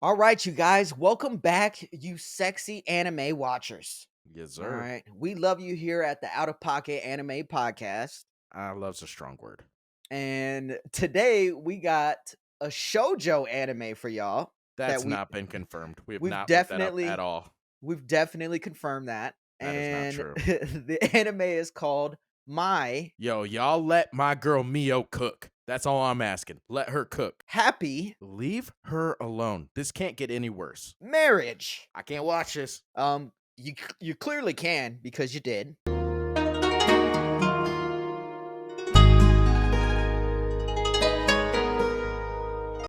All right, you guys, welcome back, you sexy anime watchers. Yes, All sir. right, we love you here at the Out of Pocket Anime Podcast. Love's a strong word. And today we got a shojo anime for y'all that That's not been confirmed. We have we've not looked that up at definitely all. we've definitely confirmed that. That is not And true. the anime is called My Yo, y'all let my girl Mio cook. That's all I'm asking. Let her cook. Happy Leave her alone. This can't get any worse. Marriage. I can't watch this. You clearly can because you did.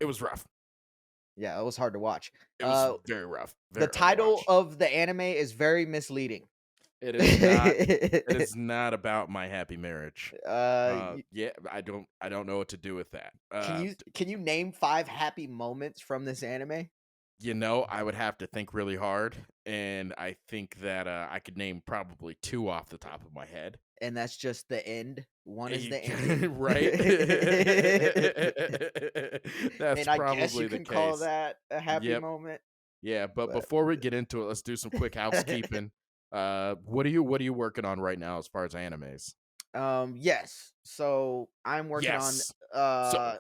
It was rough. Yeah, it was hard to watch. It was very rough. The Very hard to title watch. of the anime is very misleading. It is not. It is not about my happy marriage. Y Yeah, I don't know what to do with that. can you name 5 happy moments from this anime? I would have to think really hard, and I think that I could name probably two off the top of my head. And that's just the end? One is You the ending? right? That's And I guess you probably the can call case. that a happy Yep. moment, Yeah, but but before we get into it, let's do some quick housekeeping. What are you working on right now as far as animes? yes. So, Yes. So,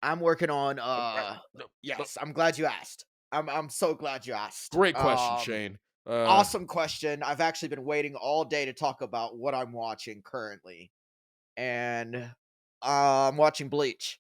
I'm working on, uh, yes, I'm glad you asked. I'm so glad you asked. great question, Shane. Awesome question. I've actually been waiting all day to talk about what I'm watching currently, and I'm watching Bleach.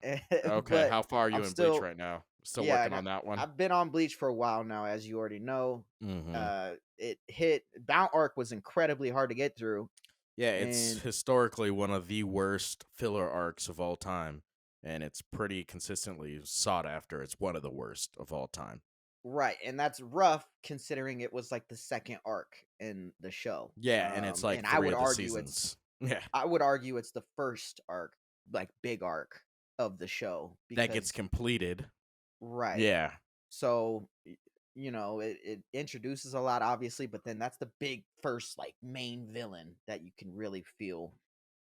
Okay, But how far are I'm you in Bleach still right now? Still yeah, working and on that one? I've been on Bleach for a while now, as you already know. Mhm. It hit Bound Arc was incredibly hard to get through, Yeah, it's and historically one of the worst filler arcs of all time, and it's pretty consistently sought after. It's one of the worst of all time. right, and that's rough considering it was like the second arc in the show. Yeah, and it's like And I three would of the argue it's seasons. Yeah, I would argue it's the first arc, like big arc of the show that gets because completed. right. Yeah, So, it introduces a lot, obviously, but then that's the big first, like, main villain that you can really feel.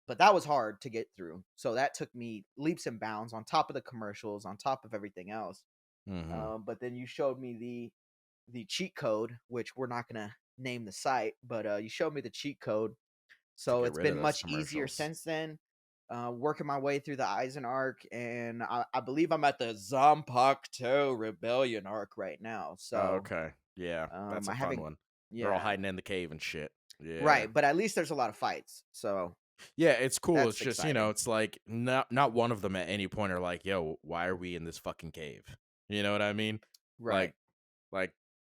But that was hard to get through. So that took me leaps and bounds on top of the commercials, on top of everything else. hmm But then you showed me the cheat code, which we're not gonna name the site, but you showed me the cheat code, to so get it's rid been of those much easier commercials. since then. Working my way through the Eisen arc, and I believe I'm at the Zanpakuto Rebellion arc right now. Oh, So okay, yeah, that's I a fun haven't, one. They're all yeah, hiding in the cave and shit. Yeah, right, but at least there's a lot of fights, so yeah, it's cool. It's that's just exciting. it's like not one of them at any point are like, "Yo, why are we in this fucking cave?" You know what I mean? Right. Like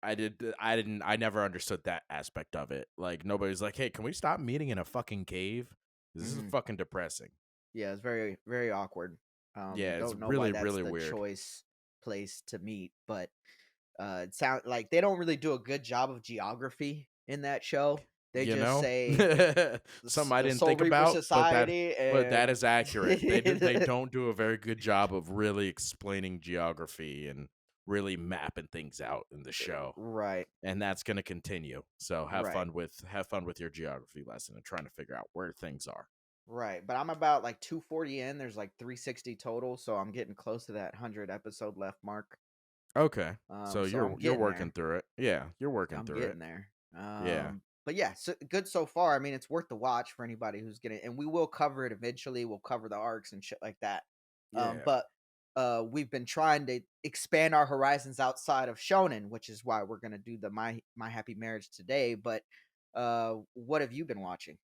Like I never understood that aspect of it. Like nobody's like, "Hey, can we stop meeting in a fucking cave? This is hmm fucking depressing." Yeah, it's very very awkward. Yeah, it's Don't know why really that's really the weird. choice place to meet, but it sound like they don't really do a good job of geography in that show. They You just know? say Something I the didn't Soul think Reaper about, Society but that and is accurate. They don't do a very good job of really explaining geography and really mapping things out in the show. right, And that's going to continue. So right, have fun with your geography lesson and trying to figure out where things are. right. But I'm about like 240 in. There's like 360 total, so I'm getting close to that 100 episode left mark. Okay. So So I'm you're getting working there. through it. Yeah, you're working I'm through it. getting there. Yeah. But yeah, so good so far. I mean, it's worth the watch for anybody who's gonna, and we will cover it eventually. We'll cover the arcs and shit like that. Yeah. But we've been trying to expand our horizons outside of shonen, which is why we're gonna do the My Happy Marriage today. But what have you been watching?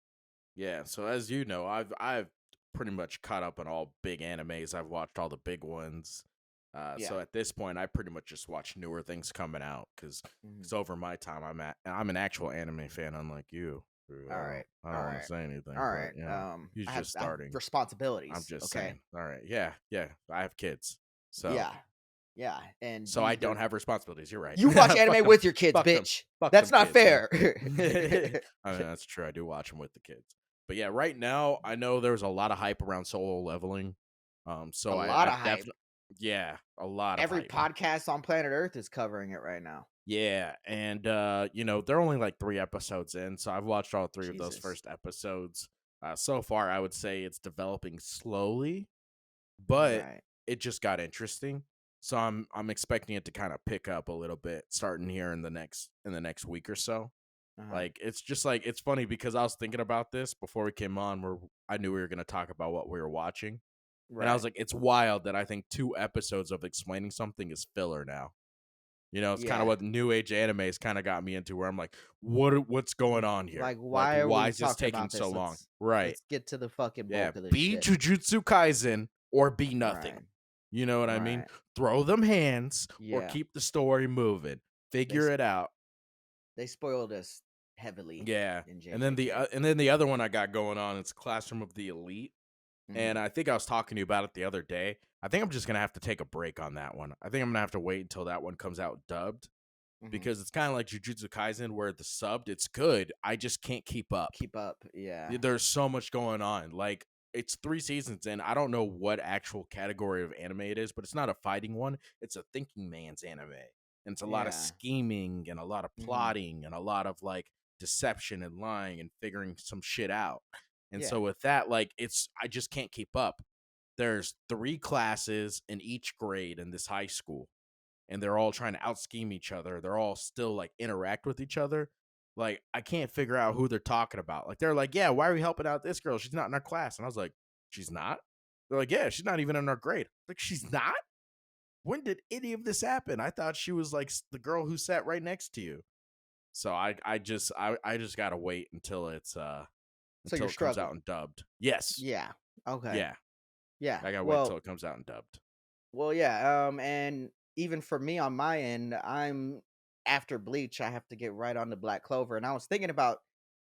Yeah. So as you know, I've pretty much caught up on all big animes. I've watched all the big ones. Yeah. So at this point, I pretty much just watch newer things coming out because Mhm. over my time, I'm an actual anime fan, unlike you. Who, All right. I All don't want to right. say All anything, but right. he's just I have starting. I'm responsibilities. just Okay. saying. All right. Yeah. Yeah. I have kids, so Yeah. Yeah. And so I these don't are have responsibilities. You're right. you watch Fuck anime them. with your kids, Fuck them. bitch. Fuck That's them not kids, man. fair. I mean, that's true. I do watch them with the kids. But yeah, right now I know there's a lot of hype around solo leveling. A So lot of I've hype. definitely yeah, a lot of Every hype. podcast on planet Earth is covering it right now. Yeah, and they're only like 3 episodes in, so I've watched all three of those Jesus. first episodes. So far, I would say it's developing slowly, but Right. it just got interesting. So I'm expecting it to kind of pick up a little bit starting here in the next week or so. Uh-huh. Like it's just like it's funny because I was thinking about this before we came on where I knew we were going to talk about what we were watching. And I was Right. like it's wild that I think 2 episodes of explaining something is filler now. You know, it's kind of Yeah. what new age anime has kind of got me into where I'm like what's going on here? Like, Like why are why we is this talking taking about so this? long? Right. Let's get to the fucking Yeah, bulk of this be shit. Jujutsu Kaisen or be nothing. Right. You know what I mean? Right. Throw them hands or Yeah. keep the story moving. They Figure it out. they spoiled us heavily Yeah. in And then JJK. the other one I got going on is Classroom of the Elite. And Mhm. I think I was talking to you about it the other day. I think I'm just gonna have to take a break on that one. I think I'm gonna have to wait until that one comes out dubbed Mhm. because it's kind of like Jujutsu Kaisen where the subbed it's good. I just can't keep up. Keep up. Yeah. There's so much going on. Like it's 3 seasons in. I don't know what actual category of anime it is, but it's not a fighting one. It's a thinking man's anime. And it's a lot of Yeah. scheming and a lot of Mhm. plotting and a lot of like deception and lying and figuring some shit out. And Yeah. so with that, like I just can't keep up. There's 3 classes in each grade in this high school and they're all trying to out scheme each other. They're all still like interact with each other. Like I can't figure out who they're talking about. Like they're like, yeah, why are we helping out this girl? She's not in our class. And I was like, she's not. They're like, yeah, she's not even in our grade. Like she's not. When did any of this happen? I thought she was like the girl who sat right next to you. So I just gotta wait So you're until it comes out struggling. and dubbed. Yes, Yeah. Okay. yeah, Yeah. I gotta wait till Well, it comes out and dubbed. yeah, and even for me on my end, I'm after Bleach, I have to get right on the Black Clover, and I was thinking about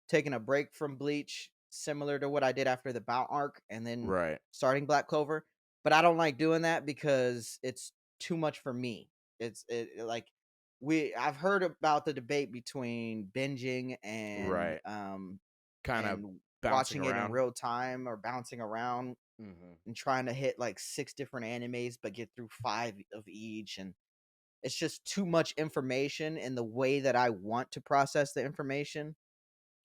taking a break from Bleach, similar to what I did after the Bout arc, and then Right, starting Black Clover. But I don't like doing that because it's too much for me. Like I've heard about the debate between binging right. Kind of and bouncing watching it in around. real time or bouncing around Mm-hmm. and trying to hit like 6 different animes but get through 5 of each, and it's just too much information in the way that I want to process the information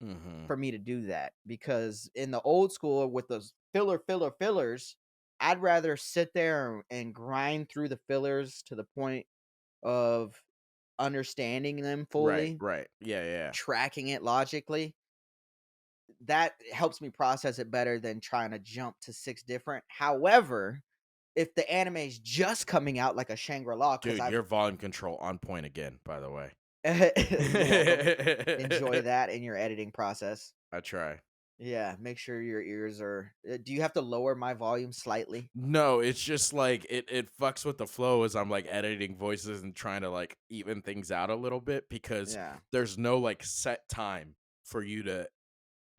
Mm-hmm. for me to do that. Because in the old school with those fillers, I'd rather sit there and grind through the fillers to the point of understanding them Right, fully, right. Yeah, yeah. tracking it logically. That helps me process it better than trying to jump to 6 different. However, if the anime's just coming out like a Shangri-La, because Dude, I've your volume control on point again, by the way. you're welcome. Enjoy that in your editing process. I try. Yeah, make sure your ears are. Do you have to lower my volume slightly? No, it's just like it fucks with the flow as I'm like editing voices and trying to like even things out a little bit because Yeah. there's no like set time for you to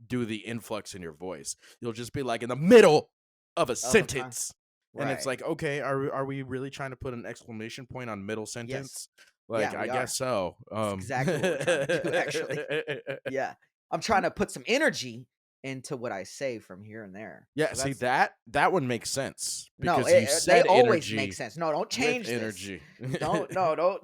do the influx in your voice. You'll just be like in the middle of a Of a con. sentence. And it's Right. like, okay, are we really trying to put an exclamation point on middle Yes. sentence? Yeah, Like, I we guess are. so. That's exactly what we're trying to do, actually. Yeah. I'm trying to put some energy into what I say from here and there. Yeah, So see that's that one makes sense no, because you they said always make energy sense. No, don't with change this. energy. Don't no, don't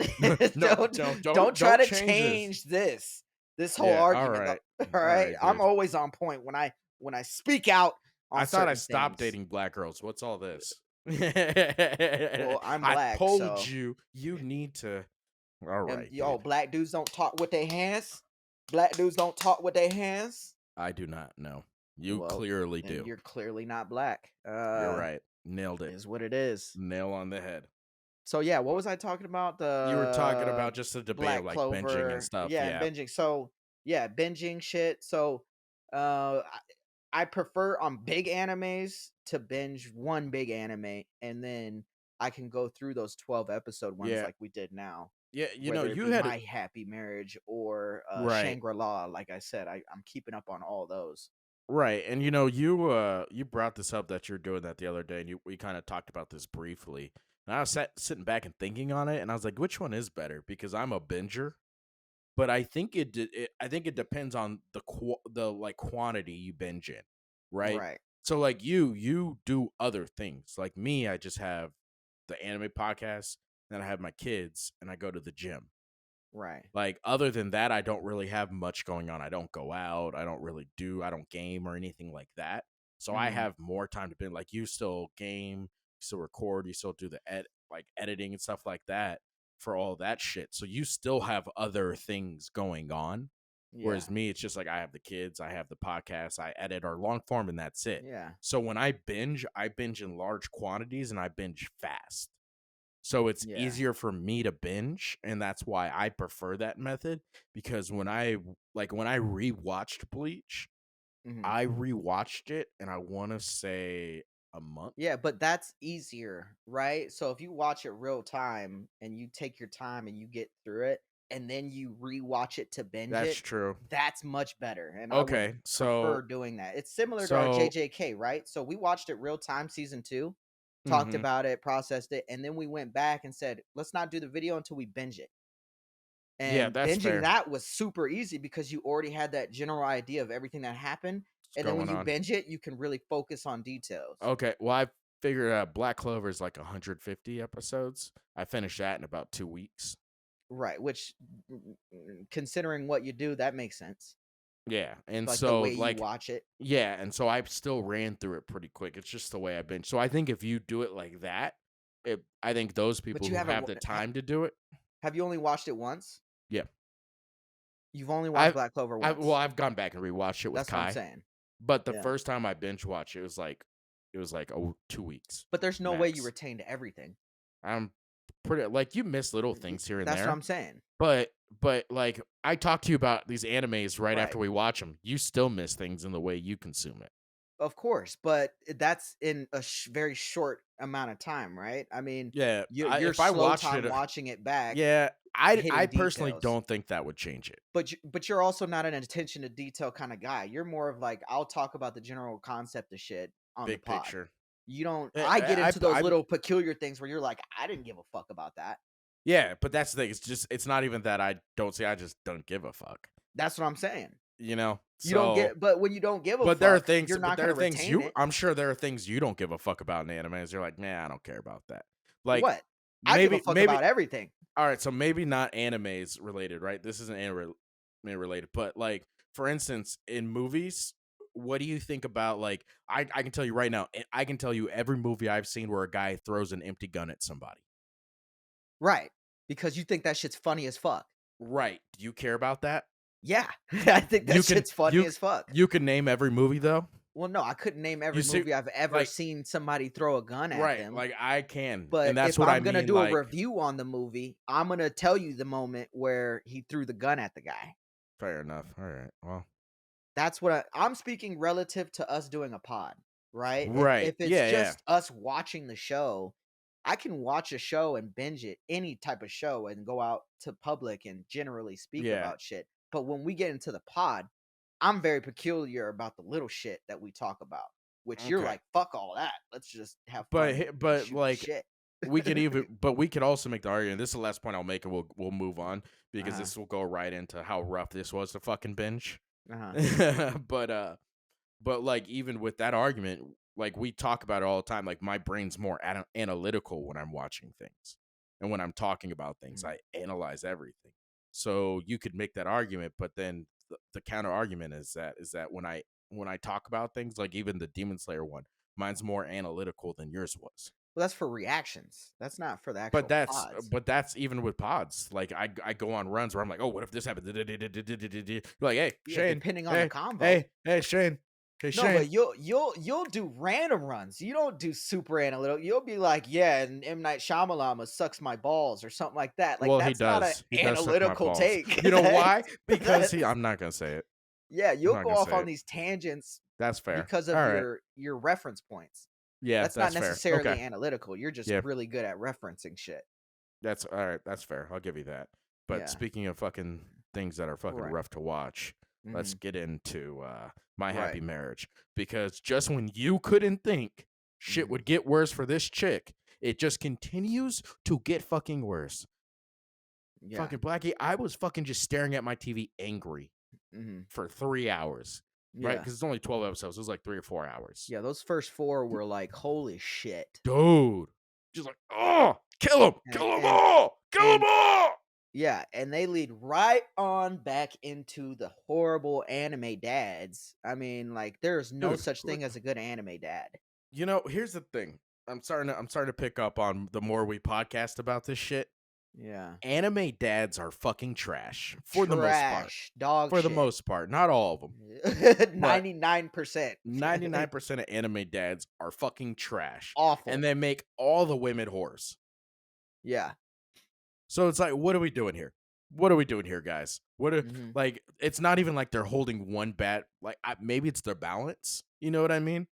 No, don't don't try don't to change this. change this whole Yeah, all argument. right. All All right, right, I'm dude. always on point when I speak out I on thought I certain stopped things. dating black girls. What's all this? Well, I'm I black, told so you need to. All and right, yo, dude. black dudes don't talk with their hands. Black dudes don't talk with their hands. I do not know. You Well, clearly then do. you're clearly not black. You're right. Nailed it. Is what it is. Nail on the head. So yeah, what was I talking about? You were talking The about just a debate of Black like binging and Clover. stuff. Yeah, and Yeah. binging. So yeah, binging shit. So I prefer on big animes to binge one big anime and then I can go through those 12 episode ones Yeah. like we did now. Yeah. Whether it You be had My Happy Marriage or right. Shangri-La, like I said, I'm keeping up on all those. Right. And you brought this up that you're doing that the other day and we kind of talked about this briefly. And I was sitting back and thinking on it and I was like, which one is better? Because I'm a binger, but I think it depends on the like quantity you binge in, right? Right, So like you do other things. Like me, I just have the anime podcast, then I have my kids and I go to the gym. right. Like other than that, I don't really have much going on. I don't go out. I don't game or anything like that. So I Mm-hmm. have more time to be like you still game, still record, you still do the editing and stuff like that for all that shit. So you still have other things going on. Yeah. Whereas me, it's just like I have the kids, I have the podcast, I edit our long form, and that's it. Yeah. So when I binge in large quantities and I binge fast. So it's Yeah. easier for me to binge, and that's why I prefer that method. Because when I rewatched Bleach, Mhm. I rewatched it, and I want to say a month. Yeah, but that's easier, right? So if you watch it real time and you take your time and you get through it and then you rewatch it to binge That's it, true. that's much better. And I would Okay, prefer doing that. It's similar to our so, JJK, right? So we watched it real time season 2, talked hmm about it, processed it, and then we went back and said, "Let's not do the video until we binge it." yeah, And that's binging fair. that was super easy because you already had that general idea of everything that happened. What's And then when going you on? binge it, you can really focus on details. Okay, well, I figured out Black Clover is like 150 episodes. I finished that in about 2 weeks. Right, which considering what you do, that makes sense. Yeah, and Like the so way you watch it. yeah, and so I still ran through it pretty quick. It's just the way I binge. So I think if you do it like that, I think those But people you who haven't have the time to do it, have you only watched it once? yeah. You've only watched I've Black Clover well, once. I've gone back and rewatched it with That's what I'm Kai, saying. but the Yeah. first time I binge watched it was like 2 weeks But there's no way you max. retained everything. I'm pretty like you miss little things here and That's what there, I'm saying. but like I talk to you about these animes right Right. after we watch them. You still miss things in the way you consume it. Of course, but that's in a very short amount of time, right? I mean, Yeah, you're if I slow watched time it, watching it back, yeah, I hitting personally details. don't think that would change it. But you're also not an attention to detail kind of guy. You're more of like, I'll talk about the general concept of shit on the Big pod. picture. You don't. Eh, I get eh, into those I little peculiar things where you're like, I didn't give a fuck about that. yeah, but that's the thing. It's not even that I don't see. I just don't give a fuck. That's what I'm saying. You know. You don't So, get, but when you don't give a but there are fuck, things. you're But not there gonna are things retain you. it. I'm sure there are things you don't give a fuck about in animes. You're like, man, I don't care about that. Like What? I give a fuck maybe. about everything. All right, so maybe not animes related, right? This isn't anime related, but like for instance, in movies, what do you think about like I can tell you right now, I can tell you every movie I've seen where a guy throws an empty gun at somebody. Right. Because you think that shit's funny as fuck. Right. Do you care about that? Yeah. I think that You can shit's funny as fuck. you can name every movie though? Well, no, I couldn't name You every see movie I've ever like seen somebody throw a gun at right, them. like I can. But And that's if what I I'm gonna mean do a like review on the movie, I'm gonna tell you the moment where he threw the gun at the guy. fair enough. All right. Well, That's what I'm speaking relative to us doing a pod, right? right. If it's Yeah, yeah. just us watching the show, I can watch a show and binge it, any type of show, and go out to public and generally speak Yeah. about shit. But when we get into the pod, I'm very peculiar about the little shit that we talk about, which you're Okay. like, fuck all that. Let's just have But fun and but shoot the like shit. we could also make the argument. This is the last point I'll make, and we'll move on because Uh-huh. this will go right into how rough this was to fucking binge. Uh-huh. but like even with that argument, like we talk about it all the time. Like my brain's more analytical when I'm watching things, and when I'm talking about things, Mhm. I analyze everything. So you could make that argument, but then the counter argument is that when I talk about things, like even the Demon Slayer one, mine's more analytical than yours was. Well, that's for reactions. That's not for the But actual that's pods. but that's even with pods. Like I go on runs where I'm like, oh, what if this happened? You're like, hey Yeah, Shane, depending on the hey combo. hey Shane, hey No, Shane. but you'll do random runs. You don't do super analytical. You'll be like, yeah, and M Night Shyamalan sucks my balls or something like that. Like Well, he that's not an does. He does suck my analytical balls. take. You know why? Because That's I'm not gonna say it. yeah, I'm you'll not go gonna off say on it. these tangents That's fair. because All of right. your reference points. Yeah, That's not that's fair. Okay. necessarily analytical. You're just Yeah, really good at referencing shit. that's all right. That's fair. I'll give you that. But Yeah. speaking of fucking things that are fucking Right. rough to watch, let's Hmm. get into My Happy Right. Marriage. Because just when you couldn't think shit Hmm. would get worse for this chick, it just continues to get fucking worse. Yeah. Fucking Blackie, I was fucking just staring at my TV angry Hmm. for 3 hours. Right? Yeah. Because it's only 12 episodes. It was like 3 or 4 hours. Yeah. Those first four were like, holy shit. Dude. Just like, oh, kill him. And Kill them and all. Kill them and all. yeah, and they lead right on back into the horrible anime dads. I mean, like, there's no Dude, such thing as a good anime dad. here's the thing. I'm starting to pick up on the more we podcast about this shit. Yeah. Anime dads are fucking trash for the most part. Trash. Dog For the shit. most part, not all of them, but 99%. 99% of anime dads are fucking trash, and Awful. they make all the women whores. Yeah. So it's like, what are we doing here? What are we doing here, guys? Hmm. Like? It's not even like they're holding one bat. Like maybe it's their balance. You know what I mean?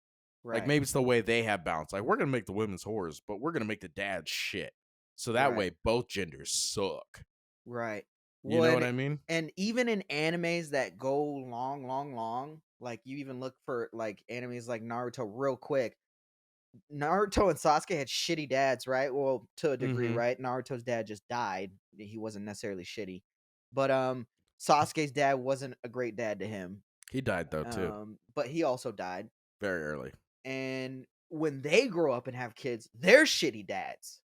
Like Right. maybe it's the way they have balance. Like we're gonna make the women's whores, but we're gonna make the dads shit. So that Right. way, both genders suck. Right. You Well, know what I mean? and even in animes that go long, long, long, like you even look for like animes like Naruto real quick. Naruto and Sasuke had shitty dads, right? Well, to a degree, Mm-hmm. right? Naruto's dad just died. He wasn't necessarily shitty. But Sasuke's dad wasn't a great dad to him. He died though too, But he also died. very early. And when they grow up and have kids, they're shitty dads.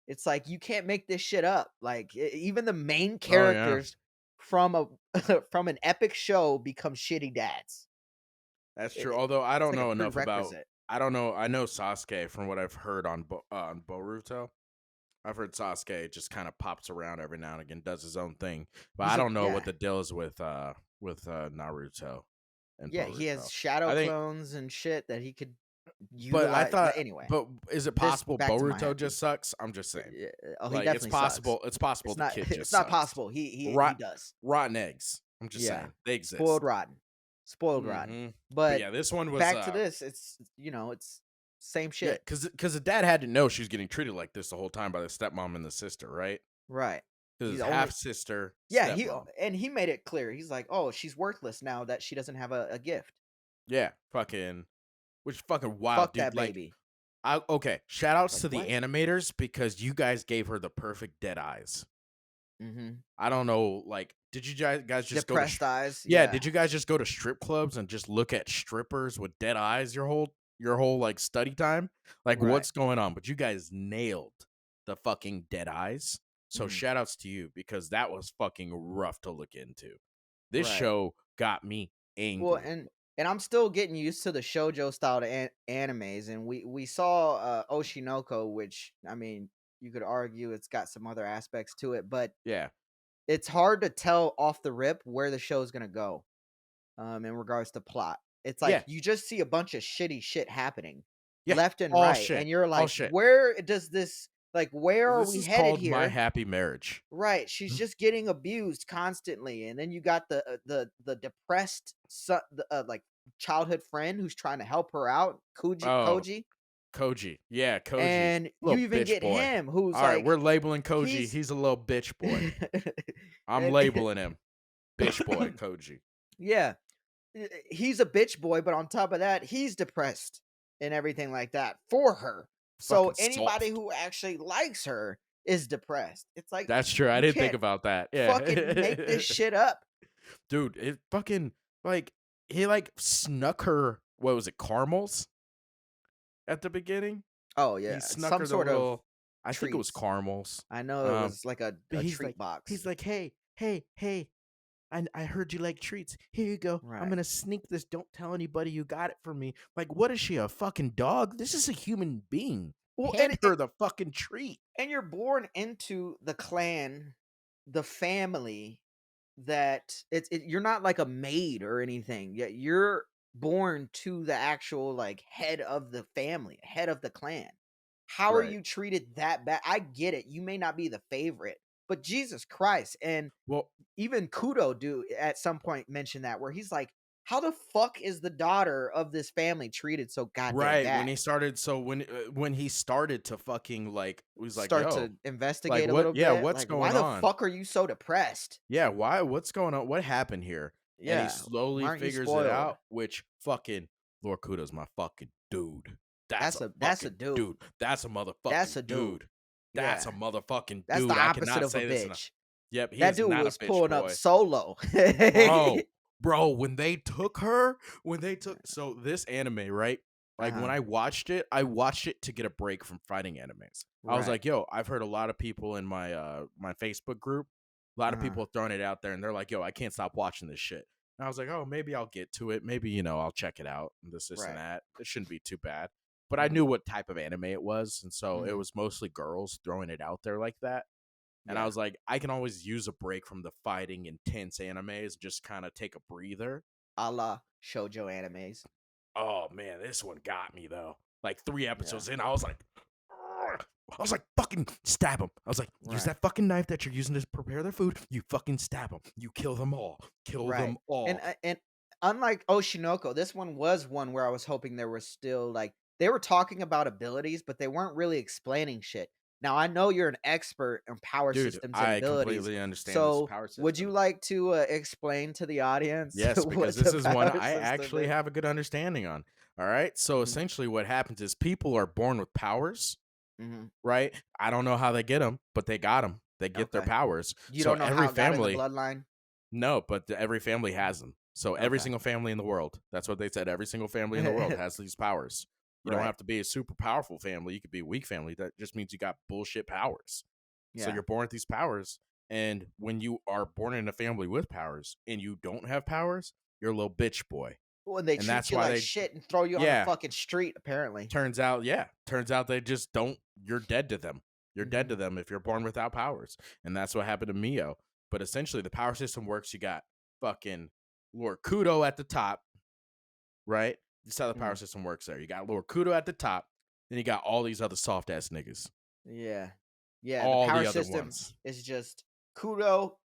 It's like you can't make this shit up. Like even the main Oh yeah, characters from a from an epic show become shitty dads. that's It, true. it- Although I it's don't like a know enough about. prerequisite. I don't know. I know Sasuke from what I've heard on Boruto. I've heard Sasuke just kind of pops around every now and again, does his own thing. But I He's a don't know what yeah. the deal is with Naruto and Yeah, he has Boruto. shadow I think, clones and shit that he could but I utilize. thought, But anyway, but is it this possible back to my Boruto happy. just sucks? I'm just saying, Yeah, oh, he like it's definitely sucks. possible. It's possible It's the not. kid It's just not sucks. possible. He Rot, does. rotten eggs. I'm just Yeah, saying they spoiled exist. rotten, spoiled rotten. Hmm. But But yeah, this one was back to this. It's it's same yeah, shit. because the dad had to know she was getting treated like this the whole time by the stepmom and the sister, right? Right. Because He's it's only half sister, yeah. stepmom. He made it clear. He's like, oh, she's worthless now that she doesn't have a gift. Yeah, fucking, which fucking wild, Fuck dude. that Like, baby. okay, shout outs Like to the what? animators because you guys gave her the perfect dead eyes. Mm-hmm. I don't know, like, did you guys just go to? Depressed eyes. Yeah, Yeah. did you guys just go to strip clubs and just look at strippers with dead eyes your whole like study time? Like, Right. what's going on? But you guys nailed the fucking dead eyes. So Mm-hmm. shout outs to you because that was fucking rough to look into. This Right. show got me Well, angry. and I'm still getting used to the shojo style animes, and we saw Oshinoko, which I mean, you could argue it's got some other aspects to it, but Yeah, it's hard to tell off the rip where the show is gonna go. In regards to plot, it's like yeah, you just see a bunch of shitty shit happening yeah. left and All right, shit. and you're All like, shit. where does this like where are This we is headed called My here? Happy Marriage. Right, she's just getting abused constantly, and then you got the depressed like childhood friend who's trying to help her out, Oh, Koji, Koji. Yeah, Koji. and you Little even bitch get boy. him who's All right, like we're labeling Koji. he's He's a little bitch boy. I'm and labeling him. Bitch boy, Koji. yeah, he's a bitch boy, but on top of that, he's depressed and everything like that for her. So Fucking anybody soft. who actually likes her is depressed. It's like That's true. I you didn't think can't about that. fucking make Yeah. this shit up. Dude, it fucking like he like snuck her what was it, caramels at the beginning? Oh He yeah, snuck some her the sort of little I think it was treats. caramels. I know it Um was like but a treat box. he's like, hey, I heard you like treats. Here you go. I'm Right. gonna sneak this. Don't tell anybody you got it from me. Like, what is she, a fucking dog? This is a human being. Well, Hand her the fucking treat. and you're born into the clan, the family that you're not like a maid or anything. Yet you're born to the actual like head of the family, head of the clan. How are Right. you treated that bad? I get it. You may not be the favorite, but Jesus Christ. And Well, even Kudo do at some point mention that where he's like, how the fuck is the daughter of this family treated so goddamn right when bad? he started. So when he started to fucking like, he was like, Start yo, to like investigate a what? little Yeah, bit. what's Like, why going the on? fuck are you so depressed? Yeah, why? What's going on? What happened here? And he Yeah, why slowly aren't you figures it spoiled? out. Which fucking Lord Kudo's my fucking dude. That's a That's a fucking dude. dude. That's a That's motherfucking a dude. dude. That's Yeah, a motherfucking that's the dude. I opposite cannot of a say this enough. bitch. Yep, he That is dude not a was bitch pulling up boy. solo. Bro, when they took her, so this anime, right? Like when Uh-huh. I watched it to get a break from fighting animes. I was Right. like, yo, I've heard a lot of people in my my Facebook group, a lot of Uh-huh. people throwing it out there, and they're like, yo, I can't stop watching this shit. And I was like, oh, maybe I'll get to it. Maybe, I'll check it out and this and Right. that. It shouldn't be too bad. but I knew what type of anime it was, and so it Mhm. was mostly girls throwing it out there like that. And I Yeah. was like, I can always use a break from the fighting intense animes, just kind of take a breather. A la Shojo animes. Oh man, this one got me though. Like 3 episodes Yeah. in, I was like, "Ugh." I was like, fucking stab him. I was like, use Right. that fucking knife that you're using to prepare their food. You fucking stab them. You kill them all. Kill Right. them all. And unlike Oshinoko, this one was one where I was hoping there was still like they were talking about abilities, but they weren't really explaining shit. Now I know you're an expert in power Dude, systems and I abilities. completely understand this So power would you system. like to explain to the audience Yes, because what this the is one power I system actually is? have a good understanding on. All right. So Hmm. essentially, what happens is people are born with powers, Hmm. right? I don't know how they get them, but they got them. They get their Okay. powers. You So don't know every how it got in the family, bloodline? no, but every family has them. So every Okay. single family in the world, that's what they said. Every single family in the world has these powers. You don't Right. have to be a super powerful family. You could be a weak family. That just means you got bullshit powers. So Yeah. you're born with these powers. And when you are born in a family with powers and you don't have powers, you're a little bitch boy. When they And treat that's you why like they, shit and throw you on the yeah, fucking street, apparently. turns out they just don't, you're dead to them. You're dead Hmm. to them if you're born without powers. And that's what happened to Mio. But essentially, the power system works. You got fucking Lord Kudo at the top, right? This is how the power Hmm. system works there. You got Lord Kudo at the top, then you got all these other soft ass niggas. Yeah. Yeah, the All power the other system ones. is just kudo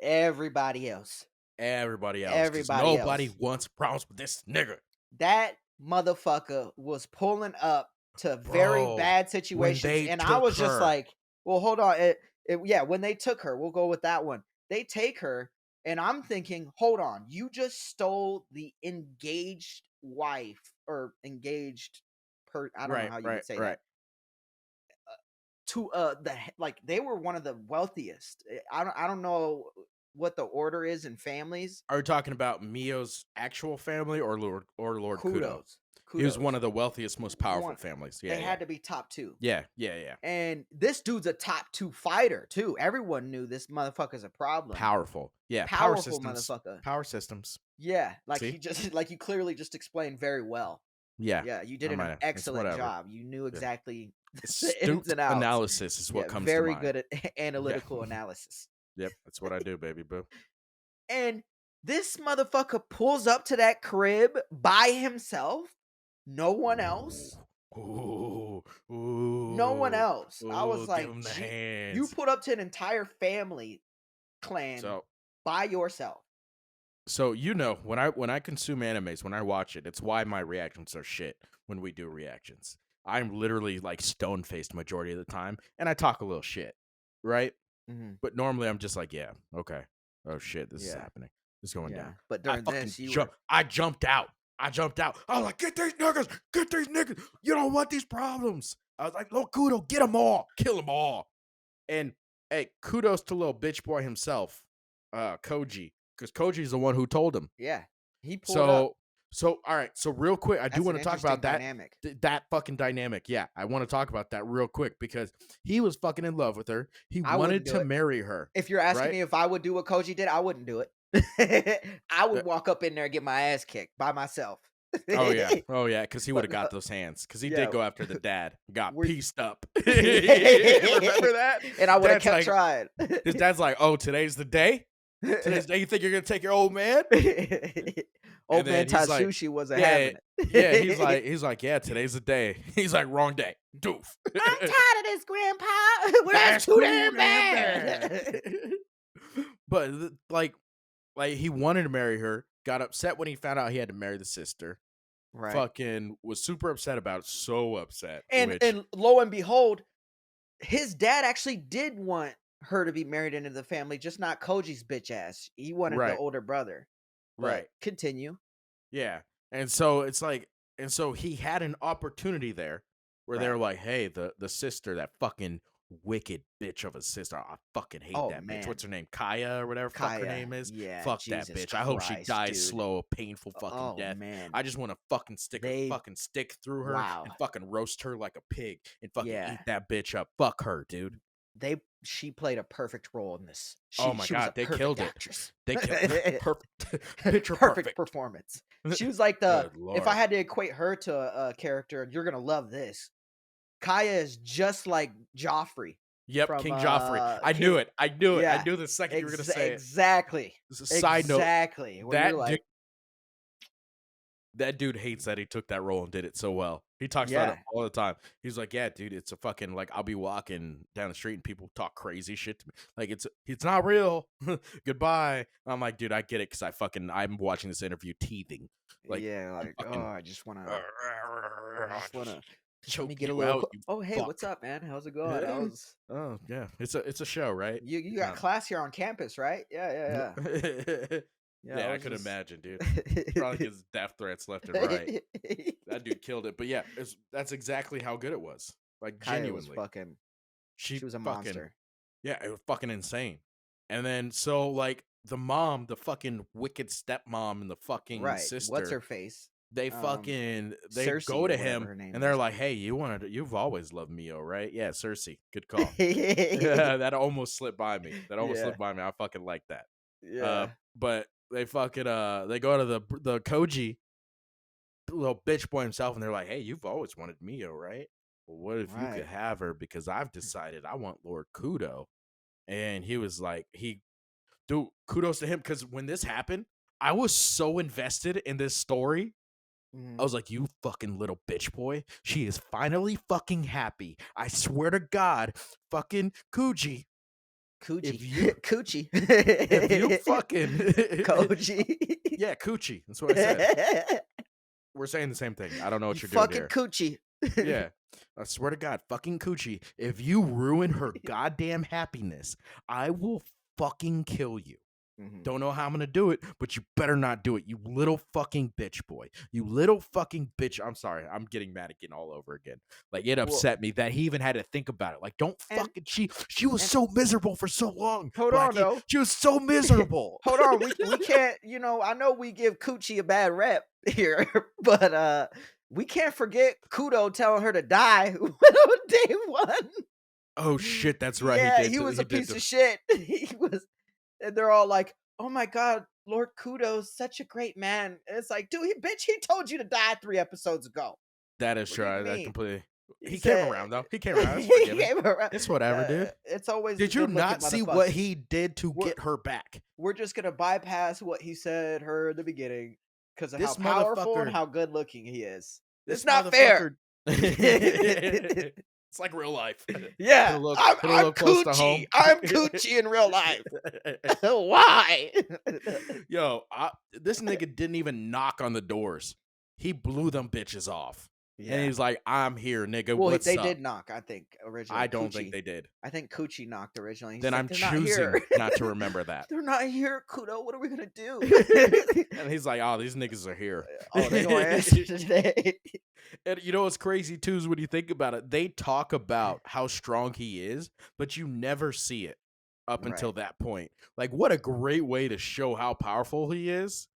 everybody else. Everybody else. Because Everybody nobody else. wants problems with this nigga. That motherfucker was pulling up to very Bro, bad when situations, they and I took was just her. like, "Well, hold on." Yeah, when they took her, we'll go with that one. They take her, and I'm thinking, "Hold on, you just stole the engaged wife or engaged I don't know Right, how you right, would say right. that to like they were one of the wealthiest. I don't know what the order is in families. Are we talking about Mio's actual family or Lord Kudo? Kudos, He was one kudos. of the wealthiest, most powerful One, families. Yeah, they yeah. had to be top two. Yeah, yeah, yeah. And this dude's a top two fighter too. Everyone knew this motherfucker's a problem. Powerful. Yeah, power Powerful systems. maffucker. Power systems. Yeah, like See? he just like you clearly just explained very well. Yeah. Yeah, you I did might an have. It's excellent whatever. job. You knew Yeah. exactly the ins Astute and outs. analysis is what Yeah, comes to very mind. good at Yeah. analytical analysis. Yep. That's what I do, baby boo. And this motherfucker pulls up to that crib by himself. No one else. Ooh. No one Ooh. else. I was Ooh. Give like, him the gee, you hands. put up to an entire family clan So by yourself. So when I consume animes, when I watch it, it's why my reactions are shit when we do reactions. I'm literally like stone faced majority of the time, and I talk a little shit, right? Mhm. But normally I'm just like, yeah, okay, oh shit, this is Yeah, happening, this is going yeah. down. But I during fucking this, you jump. were I jumped out. I jumped out. I was like, get these niggas. You don't want these problems. I was like, Lokudo, get them all, kill them all. And hey, kudos to little bitch boy himself, Koji, because Koji's the one who told him. yeah. He pulled up. So all right. So real quick, I do That's an want to talk interesting about that dynamic. that fucking dynamic. Yeah, I want to talk about that real quick because he was fucking in love with her. He I wouldn't wanted do to it. marry her, If you're asking right? me if I would do what Koji did, I wouldn't do it. I Uh, would walk up in there and get my ass kicked by myself. oh yeah, because he would But have no, got those hands. Because he did yeah, go after the dad, got we're pieced up. and Remember that? I would have Dad's kept like, trying. his dad's like, oh, today's the day. Today's the day. You think you're gonna take your old man? And Old man then he's like, Tatsuishi wasn't yeah, having yeah. it. He's like, yeah, today's the day. He's like, wrong day. Doof. I'm tired of this, Grandpa. Well, that's That's too too damn damn bad. bad. But like he wanted to marry her. Got upset when he found out he had to marry the sister. Right. Fucking was super upset about it. So upset. And Which and lo and behold, his dad actually did want her to be married into the family, just not Koji's bitch ass. He wanted the right, older brother. But right, continue. yeah. And so it's like, and so he had an opportunity there where they Right. were like, hey, the sister, that fucking wicked bitch of a sister. I fucking hate Oh that bitch. man. What's her name? Kaya or whatever fuck her Kaya. name is. Yeah, Fuck that Jesus bitch. I hope she Christ, dies dude. slow, painful fucking Oh death. man. I just want to fucking They stick through her wow. and fucking roast her like a pig and fucking Yeah. eat that bitch up. Fuck her, dude. She played a perfect role in this. Oh She my she was a god, they perfect killed it. actress. They killed perfect. Picture Perfect perfect. performance. She was like the Good if I lord. had to equate her to a character, you're gonna love this. Kaya is just like Joffrey Yep, from King Joffrey. I knew King. it. I knew it. I Yeah, knew the second you were gonna say it. exactly, Side note, exactly. Where you're that dude like, that dude hates that he took that role and did it so well. He talks about it yeah, all the time. He's like, "Yeah, dude, it's a fucking like I'll be walking down the street and people talk crazy shit to me. Like it's not real. Goodbye." I'm like, "Dude, I get it cuz I'm watching this interview teething. Like yeah, I'm like oh, fucking I just wanna, just let me choking get a you little. out, you Oh, hey, what's fuck." up, man? How's it going? I Yeah. was Oh, yeah. It's a show, right? you got class here on campus, right? Yeah, yeah, yeah. Yeah, I Yeah, I was could just. imagine, dude. Probably gets death threats left and right. That dude killed it. But yeah, that's exactly how good it was. Like Kaya was genuinely. fucking. She She was a fucking monster. yeah, it was fucking insane. And then so like the mom, the fucking wicked stepmom and the fucking Right. What's sister, her face? they go Cersei to or whatever him her name and they're is. like, "Hey, you've always loved Mio, right?" Yeah, Cersei. Good call. Yeah, that almost slipped by me. That almost Yeah. slipped by me. I fucking like that. Yeah. But they fucking they go to the Koji little bitch boy himself, and they're like, "Hey, you've always wanted Mio, right? Well, what if you could Right. have her? Because I've decided I want Lord Kudo." And he was like, dude, kudos to him because when this happened, I was so invested in this story. I Mhm. was like, "You fucking little bitch boy, she is finally fucking happy. I swear to God, fucking Kuji, if Coochie. you Coochie. if you fucking Koji. yeah, Coochie. That's what I said. We're saying the same thing. I don't know You what you're doing fucking here. coochie. Yeah. I swear to God, fucking Coochie, if you ruin her goddamn happiness, I will fucking kill you. Mhm. Don't know how I'm gonna do it, but you better not do it, you little fucking bitch boy. You little fucking bitch. I'm sorry. I'm getting mad again all over again. Like it Well, upset me that he even had to think about it. Like, don't and fucking she was and so miserable for so long, hold on Blackie. though. She was so miserable. Hold on. We can't, I know we give Coochie a bad rep here, but we can't forget Kudo telling her to die on day one. Oh shit, that's right. Yeah, he was He a did piece the of shit. He was, and they're all like, "Oh my god, Lord Kudo's such a great man." And it's like, dude, bitch, he told you to die 3 episodes ago. that is What do true. you I mean? completely He he came said around though. He came around. It's he forgiven. came around. It's whatever, dude. It's always the Did you good-looking not see what motherfuckers. he did to We're get her back? we're just gonna bypass what he said her in the beginning because of how This powerful and motherfucker how good-looking he is. It's This not fair. motherfucker. It's like real life. Yeah, Hit a I'm little close to Coochie. home. I'm Coochie in real life. Why? Yo, this nigga didn't even knock on the doors. He blew them bitches off. And Yeah. he's like, "I'm here, nigga. Well, What's they up?" did knock, I think, I originally. don't think Coochie. they did. I think Coochie knocked originally. He's Then like, I'm they're not here. choosing not to remember that. They're not here, Kudo. What are we gonna do? And he's like, "Oh, these niggas are here." Oh, they gonna answer today. And you know what's crazy too is when you think about it, they talk about how strong he is, but you never see it up until Right. that point. Like, what a great way to show how powerful he is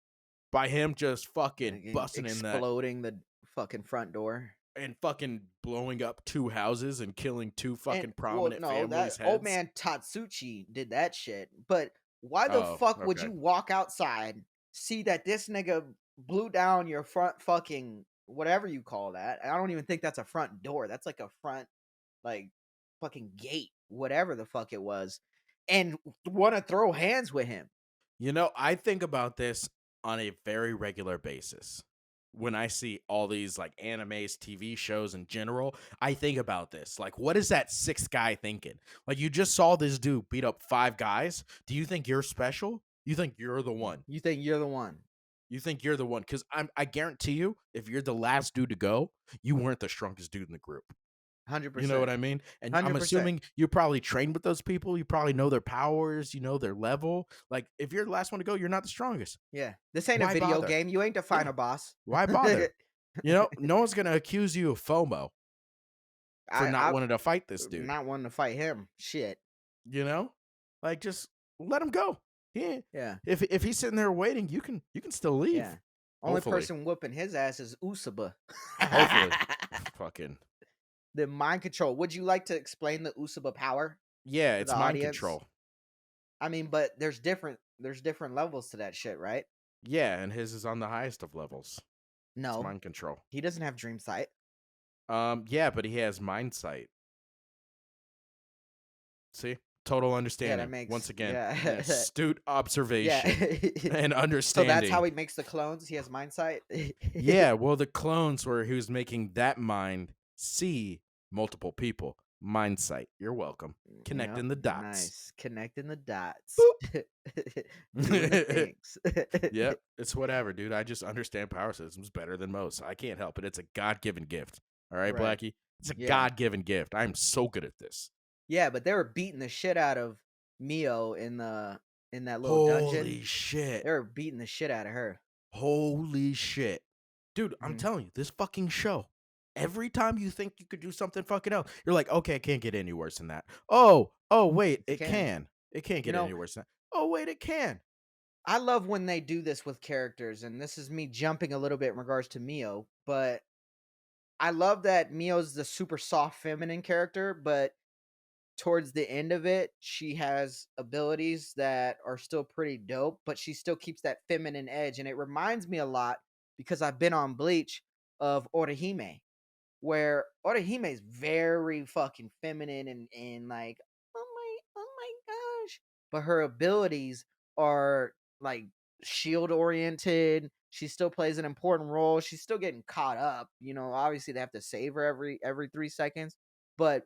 by him just fucking Again, busting in that exploding the fucking front door. and fucking blowing up 2 houses and killing 2 And fucking well, prominent no, families' that old heads. man Tatsuichi did that shit. But why the Oh, fuck would okay. you walk outside, see that this nigga blew down your front fucking whatever you call that? I don't even think that's a front door. That's like a front like fucking gate, whatever the fuck it was, and want to throw hands with him. You know, I think about this on a very regular basis. When I see all these like animes, TV shows in general, I think about this. Like, what is that 6th guy thinking? Like, you just saw this dude beat up 5 guys. Do you think you're special? You think you're the one? You think you're the one? You think you're the one? Because I guarantee you, if you're the last dude to go, you weren't the strongest dude in the group. Hundred You know what percent. I mean? And I'm 100%. assuming you probably trained with those people. You probably know their powers. You know their level. Like, if you're the last one to go, you're not the strongest. Yeah, this ain't a Why video bother? game. You ain't the Yeah. final boss. Why bother? You know, no one's gonna accuse you of FOMO for not I wanting to fight this dude. not wanting to fight him. Shit. You know, like just let him go. Yeah. Yeah. If he's sitting there waiting, you can still leave. Yeah. Only Hopefully. person whooping his ass is Usuba. Hopefully. Fucking The mind control. Would you like to explain the Usuba power yeah, to it's the mind audience? control. I mean, but there's different levels to that shit, right? Yeah, and his is on the highest of levels. It's No, mind control. he doesn't have dream sight. Yeah, but he has mind sight. See? Total Yeah, that understanding. Once makes again, an yeah. astute Yeah. observation and So that's how understanding. he makes the clones. He has mind sight. Yeah, well, the clones where he was making that mind see multiple people. Mind sight. You're welcome. Yep, Connecting the dots. nice. Connecting the dots. Boop. Doing the things. Yep, it's whatever, dude. I just understand power systems better than most. I can't help it. It's a God-given gift. All right, Right. Blackie? It's a Yeah. God-given gift. I'm so good at this. Yeah, but they were beating the shit out of Miyo in that little dungeon. Holy shit. They were beating the shit out of her. Holy shit. Dude, I'm Mhm. telling you, this fucking show, every time you think you could do something fucking else, you're like, okay, it can't get any worse than that. Oh, wait, It it can. can. It can't You get any know, worse than that. Oh, wait, it can. I love when they do this with characters, and this is me jumping a little bit in regards to Mio, but I love that Mio's the super soft feminine character, but towards the end of it, she has abilities that are still pretty dope, but she still keeps that feminine edge. And it reminds me a lot because I've been on Bleach of Orihime, where Orihime is very fucking feminine and like, oh my gosh. But her abilities are like shield oriented. She still plays an important role. She's still getting caught up. Obviously they have to save her every 3 seconds. But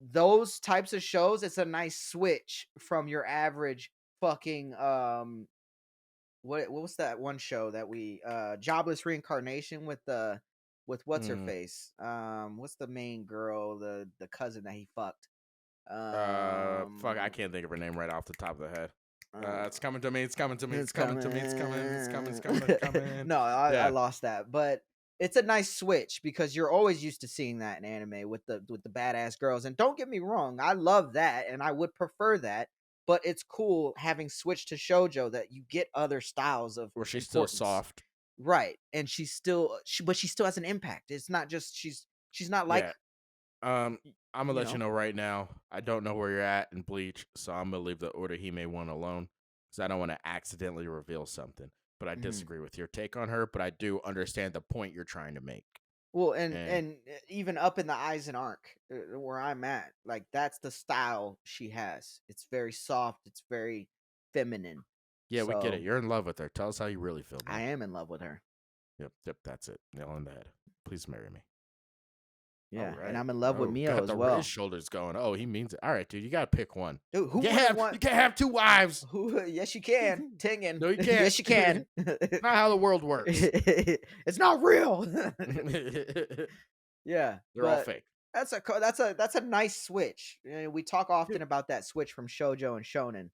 those types of shows, it's a nice switch from your average fucking what was that one show that we Jobless Reincarnation with what's her Mm, face? What's the main girl, the cousin that he fucked? fuck, I Um can't think of her name right off the top of the head. uh, It's coming to me. It's coming to me. It's it's coming coming. to me. It's coming. It's coming. It's coming. It's coming. No, I Yeah. lost that. But it's a nice switch because you're always used to seeing that in anime with the badass girls. And don't get me wrong, I love that and I would prefer that. But it's cool having switched to shojo that you get other styles of Where she's still importance. soft. Right. And but she still has an impact. It's not just she's not like, Yeah. I'm gonna you let you know. know right now. I don't know where you're at in Bleach, so I'm gonna leave the Orihime one alone because I don't want to accidentally reveal something. But I Mhm. disagree with your take on her. But I do understand the point you're trying to make. Well, and And and even up in the eyes and arc, where I'm at, like that's the style she has. It's very soft. It's very feminine. yeah, we get it. So You're in love with her. Tell us how you really feel, I man. am in love with her. Yep, that's it. Nail on the head. Please marry me. All Yeah, and right. I'm in love with Oh, Mio got as his well. shoulders going. Oh, he means it. All right, dude. You gotta pick one. Dude, You who can't wouldn't have. want You can't have two wives. who? Yes, you can. Tingen. No, you can't. Yes, you can. Not how the world works. It's not real. They're Yeah, all but fake. that's a nice switch. We talk Dude, often about that switch from shojo and shonen.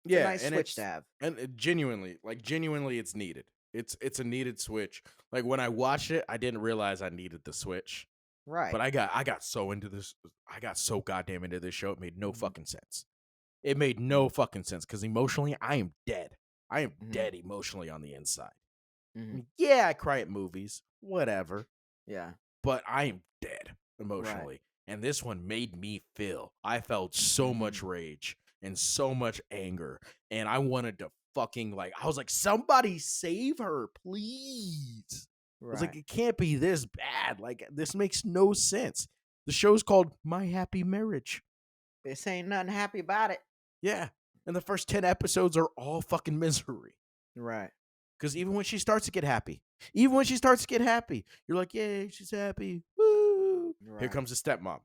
It's a yeah, nice and switch to have. genuinely, it's needed. It's a needed switch. Like when I watched it, I didn't realize I needed the switch, but Right. I got so into this. I got so goddamn into this show. It made no Mhm. fucking sense. It made no Mhm. fucking sense because emotionally, I am dead. I am Mhm. dead emotionally on the inside. I Mhm. mean, yeah, I cry at movies, whatever, Yeah. but I am dead Right. emotionally. And this one made me feel. I felt so Mhm. much rage and so much anger. And I wanted to fucking I was like, somebody save her, please. I was like, Right. it can't be this bad. Like, this makes no sense. The show's called My Happy Marriage. This ain't nothing happy about it. Yeah. And the first 10 episodes are all fucking misery. Right. Because even when she starts to get happy, you're like, yay, she's happy. Woo. Here Right. comes the stepmom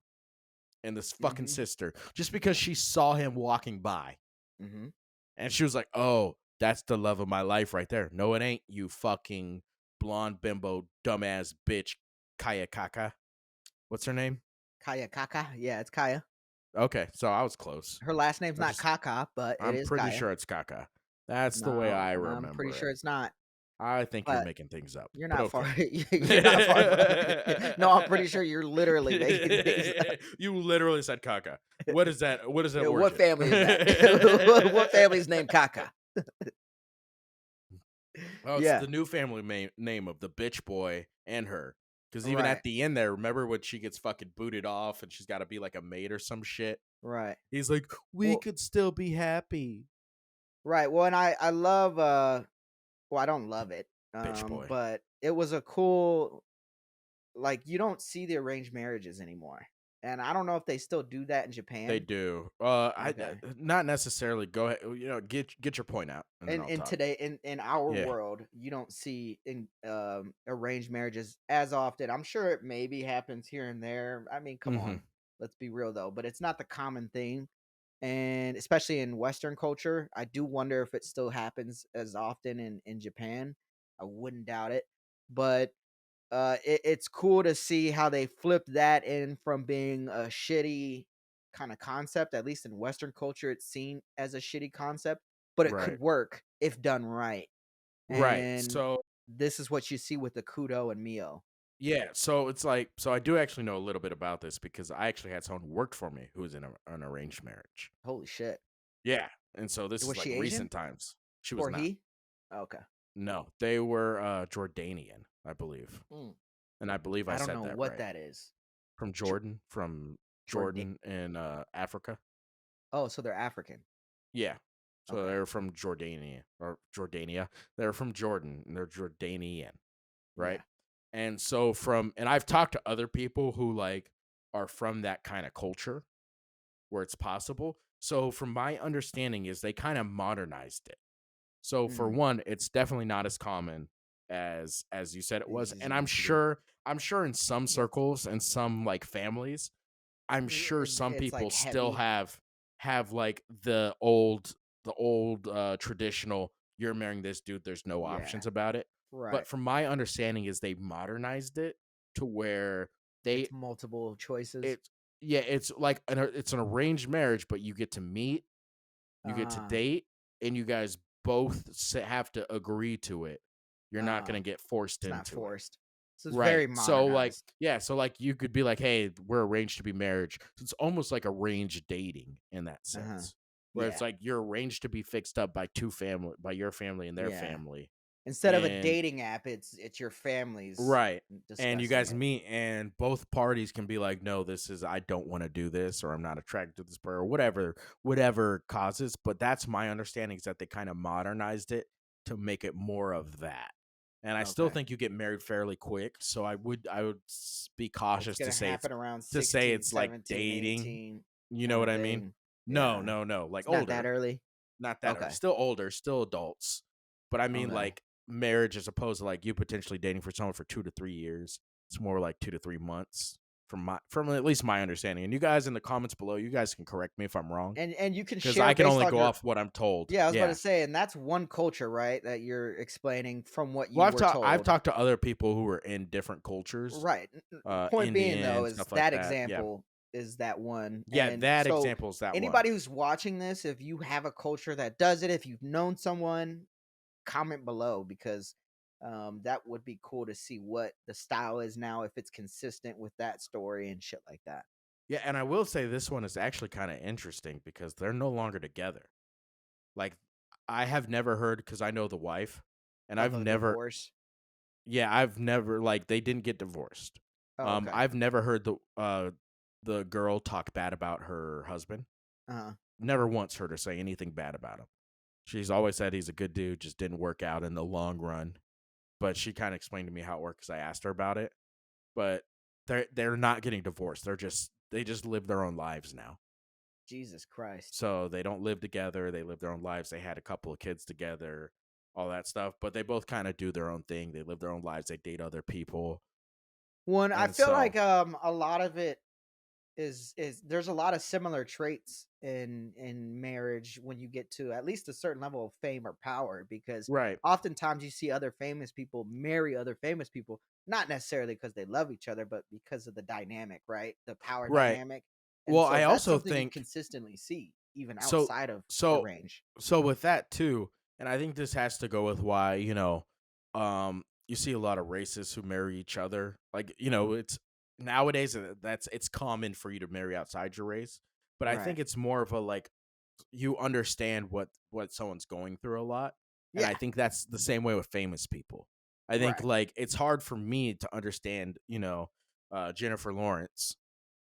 and this fucking Mhm. sister just because she saw him walking by. Mhm. And she was like, oh, that's the love of my life right there. No, it ain't, you fucking blonde bimbo, dumbass bitch, Kaya Kaka. What's her name? Kaya Kaka. Yeah, it's Kaya. Okay, so I was close. Her last name's I not just, Kaka, but it I'm is pretty Kaya. sure it's Kaka. That's the way No, I I'm pretty remember sure it. it's not. I think you're But making things up, you're but not far. okay. You're not far behind. No, I'm pretty sure you're literally making things up. You literally said caca. What is that? What is that Yeah, what origin? family is that? What family's named Kaka? Oh, it's Yeah. the new family name of the bitch boy and her. Because even Right. at the end there, remember when she gets fucking booted off and she's got to be like a maid or some shit? Right. He's like, we Well, could still be happy. right. Well, and I love well, I don't love it, Bitch boy. but it was a cool, like, you don't see the arranged marriages anymore, and I don't know if they still do that in They Japan. do. Okay. Not necessarily. Go ahead. Get your point out, and then I'll In talk. today in our Yeah. world, you don't see in arranged marriages as often. I'm sure it maybe happens here and there. I mean, come Hmm. on, let's be real though, but it's not the common thing. And especially in Western culture, I do wonder if it still happens as often in Japan. I wouldn't doubt it, but it's cool to see how they flipped that in from being a shitty kind of concept. At least in Western culture, it's seen as a shitty concept, but it Right. could work if done right. Right. And So this is what you see with the kudou and miyo. yeah. So it's like so I do actually know a little bit about this because I actually had someone who worked for me who was in an arranged marriage. Holy shit! Yeah. And so this is Was like she Asian recent times. She was or not. he? Okay. No, they were Jordanian, I believe. Mm. And I believe I I don't said know that what right. that is. Jor- From Jordan. Jordan in Africa. Oh, so they're African. Yeah. So Okay. they're from Jordania or Jordania. They're from Jordan and they're Jordanian, right? Yeah. And so and I've talked to other people who like are from that kind of culture where it's possible. So from my understanding is they kind of modernized it. So for Mm. one, it's definitely not as common as you said it was. As And it used to be. I'm sure in some circles and some like families, I'm sure some It's people like still heavy. have like the old traditional you're marrying this dude, there's no Yeah. options about it. Right. But from my understanding is they modernized it to where they It's multiple choices. it's yeah, it's like it's an arranged marriage, but you get to meet, you get to Uh, date, and you guys both have to agree to it. You're not uh, going to get forced it's not into it. forced. So it's Right. very So like modernized. yeah, so like you could be like, "Hey, we're arranged to be marriage." So it's almost like arranged dating in that Uh-huh. sense. Where it's Yeah. like you're arranged to be fixed up by by your family and their Yeah. family. Instead of a And dating app, it's your families right. And you discussing guys it. meet and both parties can be like, "No, this is I don't want to do this or I'm not attracted to this person or whatever causes." But that's my understanding is that they kind of modernized it to make it more of that. And I still Okay. think you get married fairly quick, so be It's cautious gonna happen around to say 16, it's like 17, dating. 18 You know kind what of I mean? thing. No, Yeah. no, no. Like It's not that older, early. not that early. Okay. Still older, still adults. But I mean Okay. like marriage as opposed to like you potentially dating for someone for 2 to 3 years. It's more like 2 to 3 months from at least my understanding. And you guys in the comments below, you guys can correct me if I'm wrong And you can because share I can based only on go your. off what I'm told. Yeah, I was about to Yeah. say, and that's one culture, right? That you're explaining from what Well, you were I've told. talked to other people who were in different cultures, Right. Point being though Indian is stuff like that that. Yeah. example is that one. Yeah, And that so example is that one. anybody who's watching this, if you have a culture that does it, if you've known someone, comment below because that would be cool to see what the style is now if it's consistent with that story and shit like that. Yeah, and I will say this one is actually kind of interesting because they're no longer together. Like I have never heard because I know the wife, and Of a divorce. I've never like they didn't get divorced. Oh, okay. I've never heard the girl talk bad about her husband. Uh-huh. Never once heard her say anything bad about him. She's always said he's a good dude, just didn't work out in the long run. But she kind of explained to me how it worked because I asked her about it. But they're not getting divorced. They just live their own lives now. Jesus Christ. So they don't live together. They live their own lives. They had a couple of kids together, all that stuff. But they both kind of do their own thing. They live their own lives. They date other people. One, I And feel so, like a lot of it is there's a lot of similar traits in marriage when you get to at least a certain level of fame or power because right, oftentimes you see other famous people marry other famous people not necessarily because they love each other but because of the dynamic, right? The power right. dynamic. And Well, so I that's also something you think consistently see even so, outside of so, arrange. so with that too, and I think this has to go with why, you see a lot of racists who marry each other. Like, it's nowadays it's common for you to marry outside your race. But I Right. think it's more of a like, you understand what someone's going through a lot, and I Yeah. think that's the same way with famous people. I think Right. like it's hard for me to understand Jennifer Lawrence.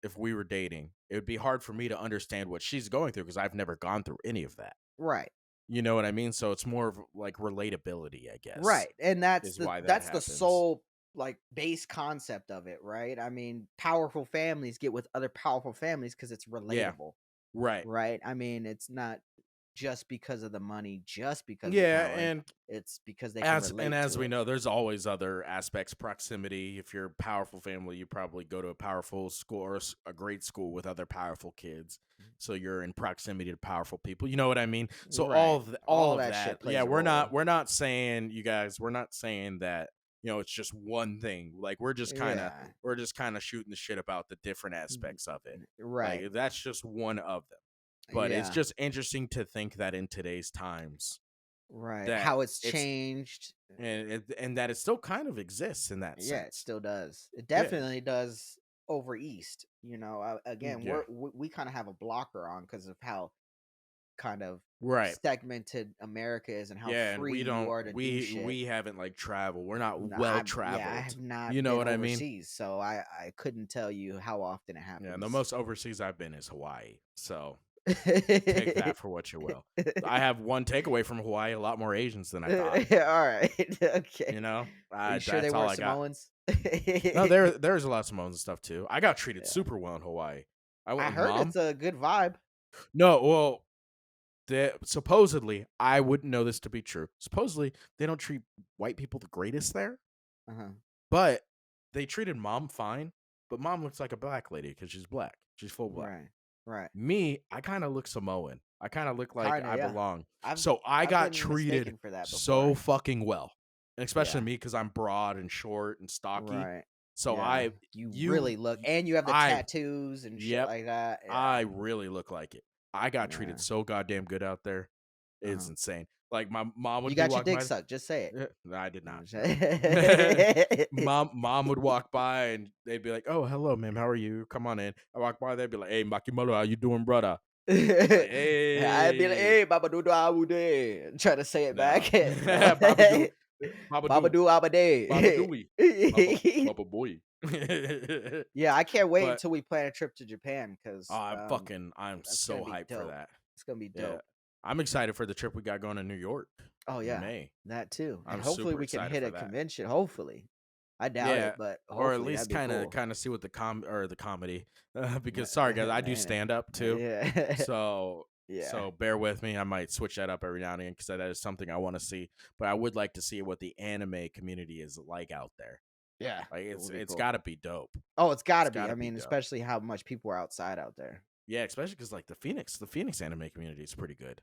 If we were dating, it would be hard for me to understand what she's going through because I've never gone through any of that. Right. You know what I mean? So it's more of like relatability, I guess, Right. And is why that that's the happens. sole like base concept of it, right? I mean, powerful families get with other powerful families because it's Yeah. relatable, Right. right? I mean, it's not just because of the money, just because of the Yeah, power. and It's because they can as relate to we it. know, there's always other aspects. Proximity. If you're a powerful family, you probably go to a powerful school or a great school with other powerful kids. So you're in proximity to powerful people. You know what I mean? So Right. all All of that that. shit Yeah, plays a role. we're not saying, you guys. We're not saying that, it's just one thing. Like Yeah. we're just kind of shooting the shit about the different Mm, aspects of it. right. Like that's just one of them. But it's Yeah. just interesting to think that in today's times Right. that How it's it's changed. and that it still kind of exists in that Yeah, it sense. still does. It Yeah. definitely does over east. Again, Yeah. we kind of have a blocker on because of how kind of Right. segmented America is and how Yeah, and free you are to do shit. we haven't like traveled. We're not No, well I traveled. have not You know been what I mean? overseas, so I couldn't tell you how often it Yeah, and the happens. most overseas I've been is Hawaii. So take that for what you will. I have one takeaway from Hawaii: a lot more Asians than I thought. All right, okay. You know, Are you sure they that's all weren't I got. Samoans? No, there's a lot of Samoans and stuff too. I got treated Yeah. super well in Hawaii. I went I with heard mom. it's a good vibe. No, well, supposedly, I wouldn't know this to be true. Supposedly, they don't treat white people the greatest there, Uh-huh. but they treated mom fine. But mom looks like a black lady because she's black. She's full black. Right. Right. Me, I kind of look Samoan. I kind of look like Kinda, I yeah. belong. I've So I I've got been treated mistaken for that so before. fucking well, and especially Yeah. me because I'm broad and short and stocky. Right. So Yeah. I, You you, really look, y- and you have the I, tattoos and shit yep, like that. I Yeah. really look like it. I got Yeah. treated so goddamn good out there. It's Uh-huh. insane. Like my mom You would be got your walking dick by. sucked. Just say No, I did not. No. it. Mom would walk by and they'd be like, "Oh, hello, ma'am. How are you? Come on in." I walk by, they'd be like, "Hey, Makimalo, how you doing, brother?" Like, I'd be like, "Hey, "Hey, Baba Doo Abude," try to say it no, back. No. Baba do, Baba Baba do, Doo Baba Abude. dooey, Baba boy." Yeah, I can't wait But until we plan a trip to Japan because I'm that's gonna so be hyped for dope. that. It's gonna be Yeah, dope. I'm excited for the trip we got going to New York Oh in yeah, May. that too, and I'm hopefully super we can excited hit for a that. convention. Hopefully, I doubt it, Yeah, but or at hopefully that'd least be cool. kind of see what the comedy, because sorry guys, I do Man, stand up too, yeah, so yeah, bear with me. I might switch that up every now and again because that is something I want to see. But I would like to see what the anime community is like out there. yeah. Like It would be it's cool. got to be dope. Oh, it's got It's to be. got I to be mean, dope. especially how much people are outside out there. Yeah, especially because like the Phoenix anime community is pretty good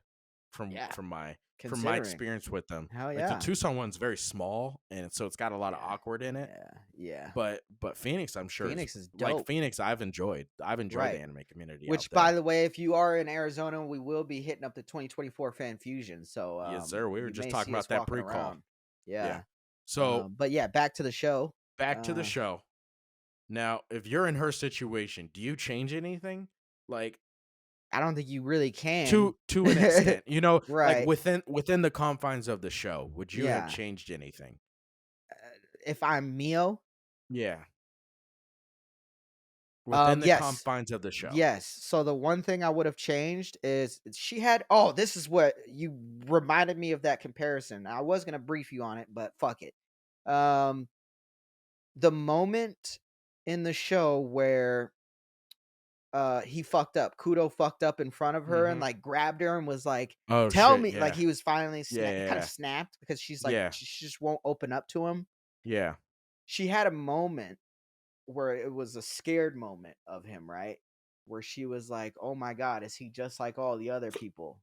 Yeah, from my considering. experience with them. Hell Like the yeah. Tucson one's very small, and so it's got a lot of Yeah. awkward in it. Yeah. Yeah. But Phoenix, I'm sure is Phoenix is like dope. Phoenix. I've enjoyed the Right. anime community out Which, by there. the way, if you are in Arizona, we will be hitting up the 2024 Fan Fusion. So Yes, sir. We were you just may talking see us about that walking pre-call. around. Yeah. Yeah. So But yeah, back to the show. back to the Uh, show. Now, if you're in her situation, do you change anything? Like I don't think you really can. to an extent, like Right. within the confines of the show, would you have Yeah. changed anything? Uh, if I'm Mio, Yeah. Within the yes. confines of the show. Yes. So the one thing I would have changed is she had. Oh, this is what you reminded me of that comparison. I was gonna brief you on it, but fuck it. Um, the moment in the show where he fucked up, Kudo fucked up in front of her and Mhm. like grabbed her and was like, Oh "Tell shit, me," like yeah. he was finally Yeah, he kind of yeah. snapped because she's like Yeah. she just won't open up to him. Yeah. She had a moment where it was a scared moment of him, right? Where she was like, "Oh my god, is he just like all the other people?"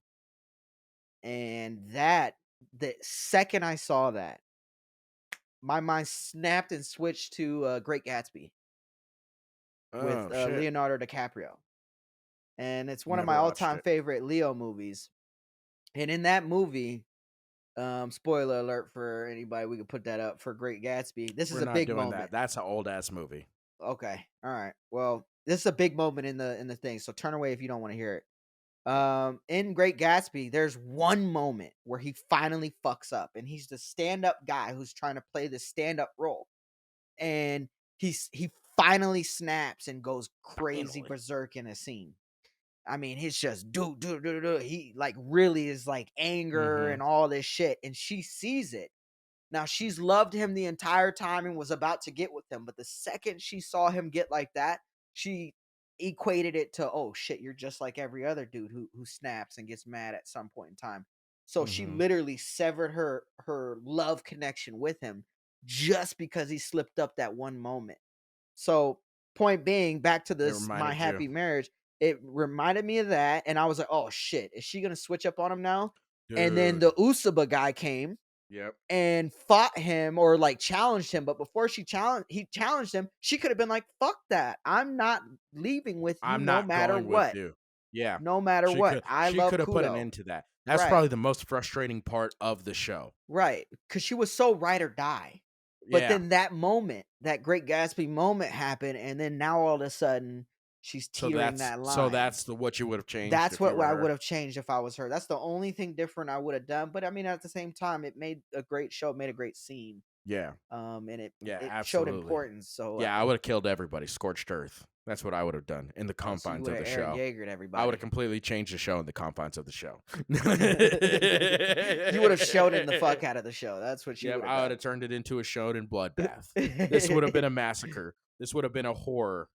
And that the second I saw that, my mind snapped and switched to Great Gatsby with Oh shit. Leonardo DiCaprio. And it's one of my Never watched all-time it. favorite Leo movies. And in that movie, spoiler alert for anybody, we could put that up for Great Gatsby. This is We're a not big doing that. moment. That's an old ass movie. Okay. All right. Well, this is a big moment in the thing. So turn away if you don't want to hear it. In Great Gatsby, there's one moment where he finally fucks up and he's the stand-up guy who's trying to play the stand-up role. And he finally snaps and goes crazy Finally. berserk in a scene. I mean, he's just do. He like really is like anger Mm-hmm. and all this shit, and she sees it. Now she's loved him the entire time and was about to get with him, but the second she saw him get like that, she equated it to, oh shit, you're just like every other dude who snaps and gets mad at some point in time. So she Mm-hmm. literally severed her love connection with him just because he slipped up that one moment. So, point being, back to It this my reminded you, happy marriage, it reminded me of that, and I was like, "Oh shit, is she gonna switch up on him now?" And then dude. the Usuba guy came Yep. and fought him or like challenged him, but before he challenged him, she could have been like, "Fuck that! I'm not leaving with you, I'm no not matter going with what, you. Yeah. no matter what. I She love could have put an Kudo." end to that. That's Right, probably the most frustrating part of the show. right, because she was so ride or die. But Yeah. then that moment, that Great Gatsby moment happened, and then now all of a sudden she's teetering that So line. that's the what you would have changed That's if you what were I would her. have changed if I was her. That's the only thing different I would have done. But I mean, at the same time, it made a great show, it made a great scene. Yeah. And it Yeah, it showed absolutely. importance. So Yeah, I would have killed everybody. Scorched earth. That's what I would have done in the oh, so you confines would of have the Aaron show. Yeagered I would have everybody. completely changed the show in the confines of the show. You would have shonen the fuck out of the show. That's what you Yep, would have I would done. have turned it into a shonen bloodbath. This would have been a massacre. This would have been a horror,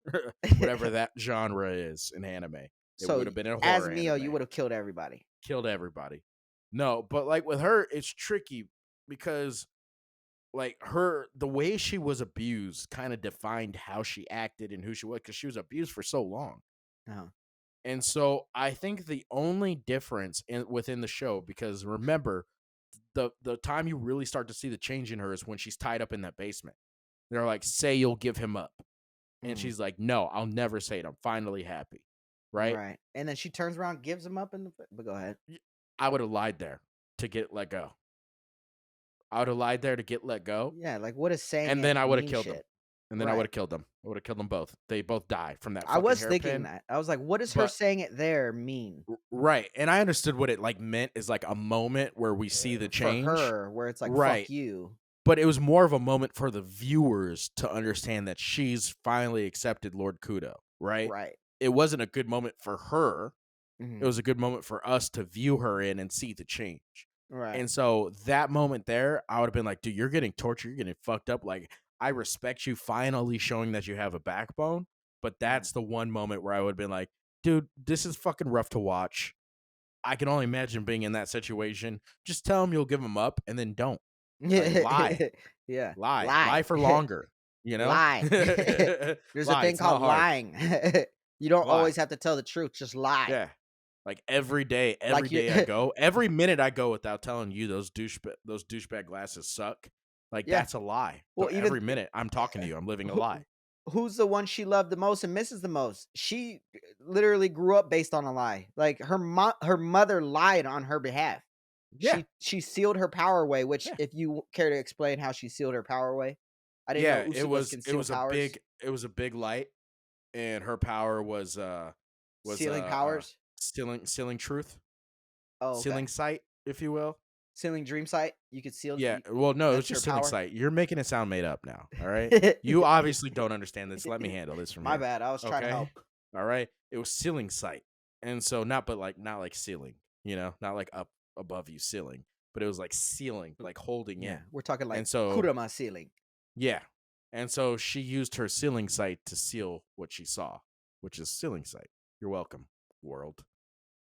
whatever that genre is in anime. It So would have been a as horror Mio, you anime. would have killed everybody. Killed everybody. No, but like with her, it's tricky because like her the way she was abused kind of defined how she acted and who she was because she was abused for so long. Uh-huh. And so I think the only difference within the show, because remember, the time you really start to see the change in her is when she's tied up in that basement. They're like, say you'll give him up. And Mhm. she's like, no, I'll never say it. I'm finally happy. Right? Right. And then she turns around, gives him up in the. But go ahead. I would have lied there to get let go. I would have lied there to get let go. Yeah, like what does saying And it then I would have mean killed them. shit? And then I would Right. have killed them. I would have killed them both. They both die from that I fucking was thinking hairpin. that. I was like, what does her But saying it there mean? right. And I understood what it like meant is like a moment where we see the For change. her, where it's like, fuck Right. you. But it was more of a moment for the viewers to understand that she's finally accepted Lord Kudo, right? Right. It wasn't a good moment for her. It Mhm. was a good moment for us to view her in and see the change. Right. And so that moment there, I would have been like, dude, you're getting tortured. You're getting fucked up. Like, I respect you finally showing that you have a backbone. But Mhm. that's the one moment where I would have been like, dude, this is fucking rough to watch. I can only imagine being in that situation. Just tell him you'll give him up and then don't. Like, lie. Yeah. Lie Lie. for longer, you know? Lie. There's a Lie, thing it's not called hard. lying. You don't Lie. always have to tell the truth. Just lie. Yeah. Like every Like you. day I go, every minute I go without telling you those douchebag glasses suck. Like Yeah. that's a lie. So Well, even every minute I'm talking to you, I'm living a who, lie. who's the one she loved the most and misses the most? She literally grew up based on a lie. Like her mother lied on her behalf. Yeah. She sealed her power away, which Yeah. if you care to explain how she sealed her power away. I didn't know Yeah, Usubas can it seal was a powers. big light and her power was Sealing powers? sealing truth, Oh, sealing okay. sight, if you will. Sealing dream sight? You could seal Yeah, well, no, it was that's her just sealing power? sight. You're making it sound made up now. All right, you obviously don't understand this. Let me handle this from My here. bad. I was trying to Okay, help. all right. It was sealing sight, and so not like ceiling. Not like up above you ceiling, but it was like sealing, like holding Yeah, in. we're talking like And so Kurama sealing. yeah, and so she used her sealing sight to seal what she saw, which is sealing sight. You're welcome, world.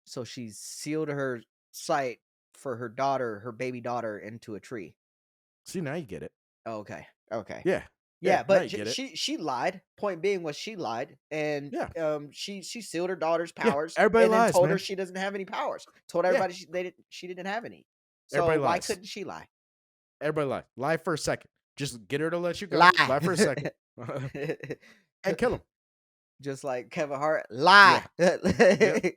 So she sealed her sight for her daughter, her baby daughter, into a tree. See, now you get it. Oh, okay. Okay. Yeah, yeah. Yeah, Now but you get it. she lied. Point being was she lied, and Yeah, she sealed her daughter's yeah. powers, Everybody and then lies, told her man. she doesn't have any powers. Told Yeah, everybody she didn't have any. So everybody why lies. couldn't she lie? Everybody lie. Lie for a second. Just get her to let you go. Lie. Lie for a second. And kill him. Just like Kevin Hart, lie. Yeah. Yep.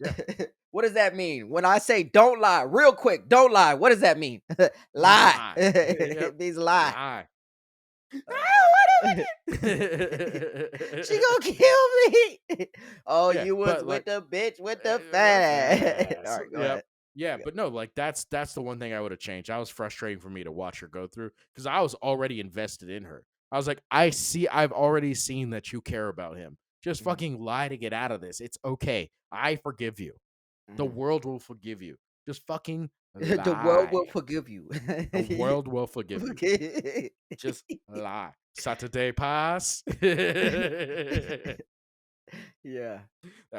Yeah. What does that mean? When I say don't lie, real quick, don't lie. What does that mean? Lie. Lie. Yep. It means lie. Lie. Oh, wait a minute. She gonna kill me. Oh, Yeah. you was But with like the bitch with the fat. All right, go Yep. ahead. Yeah, Yeah. but no, like that's the one thing I would have changed. That was frustrating for me to watch her go through because I was already invested in her. I was like, I've already seen that you care about him. Just Mhm. fucking lie to get out of this. It's okay. I forgive you. The Mhm. world will forgive you. Just fucking The world will lie. forgive you. The world will forgive you. Okay. Just lie. Saturday pass. That Yeah,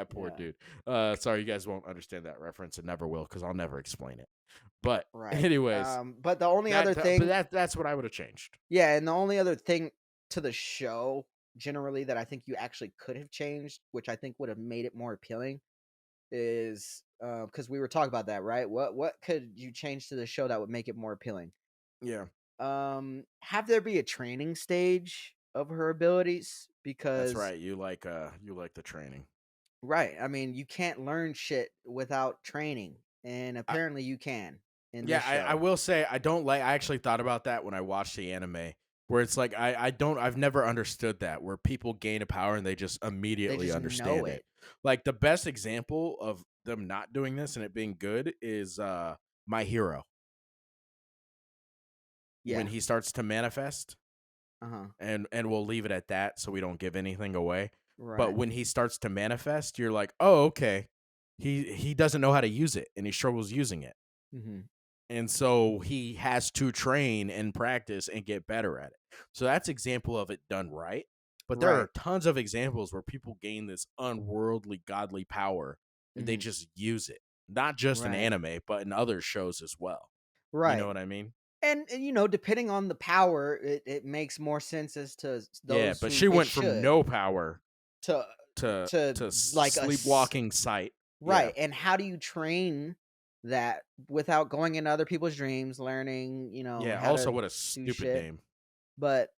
poor yeah, dude. Sorry, you guys won't understand that reference and never will because I'll never explain it. But right. anyways, But the only other but thing, that's what I would have changed. yeah, and the only other thing to the show generally that I think you actually could have changed, which I think would have made it more appealing, is because we were talking about that, right? What could you change to the show that would make it more appealing? Yeah, Have there be a training stage of her abilities that's because right. You like the training. right, I mean, you can't learn shit without training, and apparently you can in Yeah, this I show. will say I don't like. I actually thought about that when I watched the anime, where it's like I've never understood that where people gain a power and they just They immediately just know understand it. it. Like the best example of them not doing this and it being good is My Hero when Yeah. he starts to manifest, Uh-huh. and we'll leave it at that so we don't give anything away. But Right. when he starts to manifest, you're like, oh okay, he doesn't know how to use it and he struggles using it. Mhm. And so he has to train and practice and get better at it. So that's example of it done right. But there Right. are tons of examples where people gain this unworldly godly power and they Mhm. just use it. Not just in Right. anime, but in other shows as well. You know Right. what I mean? And, depending on the power, it makes more sense as to Yeah, those but who she it went from should no power to to to like sleepwalking sight. Yeah. right. And how do you train that without going into other people's dreams, learning, Yeah, how also to what a do stupid shit? name. But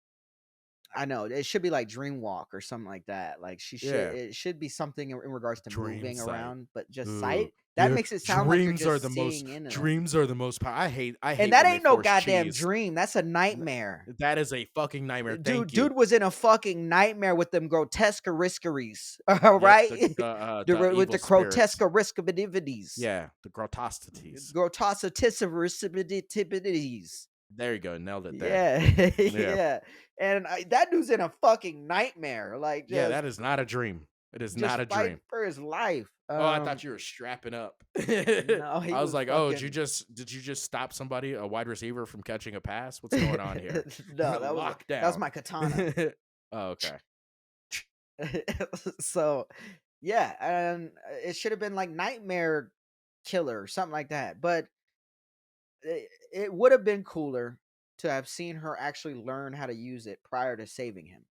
I know it should be like dream walk or something like that. Like Yeah. it should be something in regards to Dream moving sight. around, but just Ooh, sight that yeah. makes it sound like you're just seeing into them. Dreams are the most. I And hate that when they ain't no force goddamn cheese. dream. That's a N- nightmare. That is a fucking nightmare. Dude, Thank you. dude was in a fucking nightmare with them grotesque riskeries. All Yep. right, The with the evil grotesque spirits. riskabilities, Yeah. The grotosities. grotoscitis. There you go. Nailed it there. Yeah, Yeah. yeah. And that dude's in a fucking nightmare. Like Yeah. That is not a dream. It is not just a fighting dream. for his life. Oh, I thought you were strapping up. No, he I was was like, oh, fucking. did you just stop somebody, a wide receiver, from catching a pass? What's going on here? No, that was Lockdown. my katana. Oh, okay. So, yeah, and it should have been like Nightmare Killer or something like that. But it would have been cooler to have seen her actually learn how to use it prior to saving him,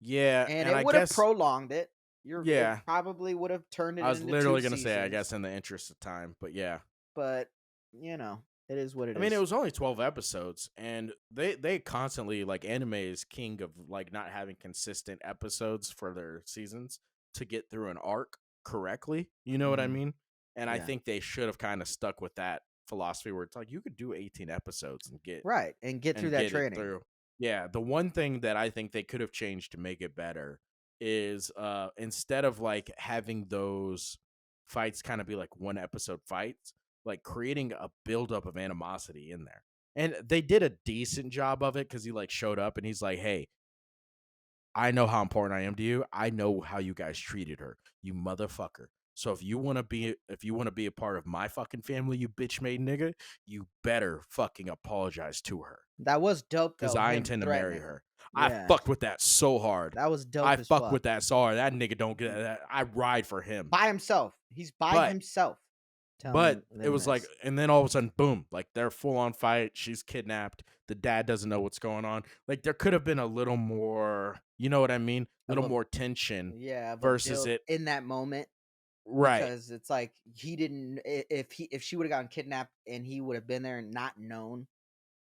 Yeah, and and it I would have guess prolonged it. It yeah, probably would have turned it I was into two literally gonna say, I seasons. guess, in the interest of time, but yeah. But it is what it I mean, it is. was only 12 episodes, and they constantly like anime is king of like not having consistent episodes for their seasons to get through an arc correctly. You know what I Hmm. mean? And I Yeah, think they should have kind of stuck with that philosophy where it's like you could do 18 episodes right, and get through that get it training. through. Yeah, the one thing that I think they could have changed to make it better is instead of like having those fights kind of be like one episode fights, like creating a buildup of animosity in there. And they did a decent job of it because he like showed up and he's like, hey, I know how important I am to you. I know how you guys treated her, you motherfucker. So if you want to be a part of my fucking family, you bitch made nigga, you better fucking apologize to her That was dope because though. I Him intend to marry threatening. her. I Yeah, fucked with that so hard. that was I dope as fuck fuck. with that so hard. That nigga don't get that. I ride for him. By himself. He's by But himself but telling it them was like, this. and then all of a sudden, boom! Like they're full on fight. She's kidnapped. The dad doesn't know what's going on. Like there could have been a little more. You know what I mean? A Of little a more tension Yeah, of a versus build it. in that moment Right. because it's like he didn't if she would have gotten kidnapped and he would have been there and not known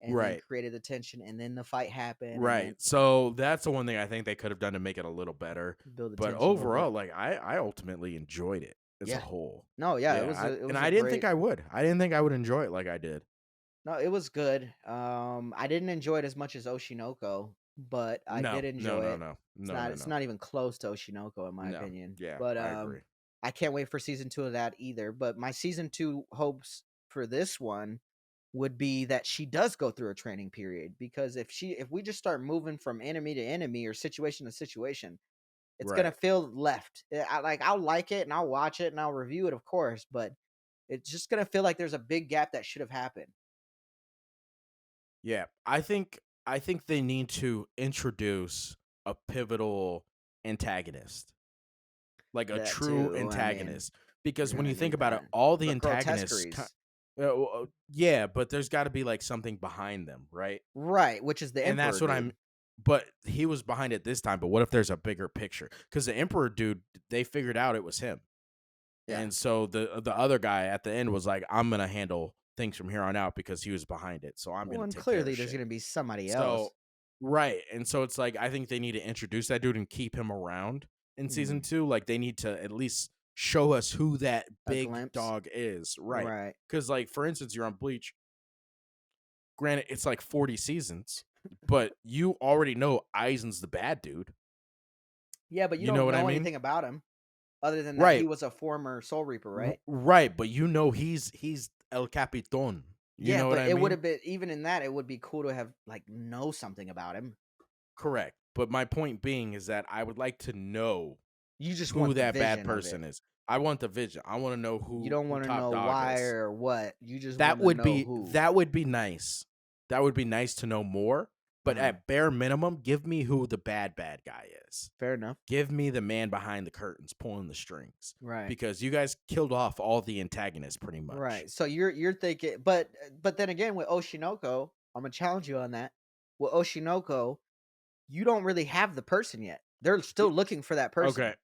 and then Right. created the tension and then the fight happened and Right. then So that's the one thing I think they could have done to make it a little better. build the But tension a little bit. overall, like I ultimately enjoyed it as a Yeah. whole. No, yeah, Yeah, it and was a I didn't think great. I would. I didn't think I would enjoy it like I did. No, it was good. I didn't enjoy it as much as Oshinoko, but I did No, no, enjoy no, it. no, no, no, It's no, not even close to Oshinoko in my no. opinion. Yeah, But I agree. I can't wait for season 2 of that either. But my season 2 hopes for this one would be that she does go through a training period because if we just start moving from enemy to enemy or situation to situation, It's gonna Right. feel left. I'll like it and I'll watch it and I'll review it, of course, but it's just gonna feel like there's a big gap that should have happened. Yeah. I think they need to introduce a pivotal antagonist, like a That true too. I mean, antagonist. Because you're when gonna you think need about it, that. all the But antagonists, grotesqueries, yeah, but there's got to be like something behind them, right? right? Which is the And that's emperor what I'm. dude. But he was behind it this time. But what if there's a bigger picture? Because the emperor dude, they figured out it was him. Yeah. And so the other guy at the end was like, "I'm gonna handle things from here on out because he was behind it. So I'm Well, gonna and take care clearly of there's shit." gonna be somebody So else. right, and so it's like I think they need to introduce that dude and keep him around in season Mhm. 2. Like they need to at least show us who that A big glimpse, dog is, right? right? Because like for instance, you're on Bleach. Granted, it's like 40 seasons, but you already know Aizen's the bad dude. Yeah, but you You know don't what I know mean? anything about him other than that he Right, was a former Soul Reaper, right? right. But you know he's El Capitan. You Yeah, know what but I it would mean? have been even in that, it would be cool to have like know something about him. Correct. But my point being is that I would like to know You just who want the that bad vision of it. person is. I want the vision. I want to know You who don't want to top know dog why is. or what. You just That want to would know be who. that would be nice. That would be nice to know more. But Uh-huh. at bare minimum, give me who the bad guy is. Fair enough. Give me the man behind the curtains pulling the strings. Right. Because you guys killed off all the antagonists pretty much. Right. So you're thinking, but then again with Oshinoko, I'm gonna challenge you on that. With Oshinoko, you don't really have the person yet. They're Y- still looking for that person. Okay.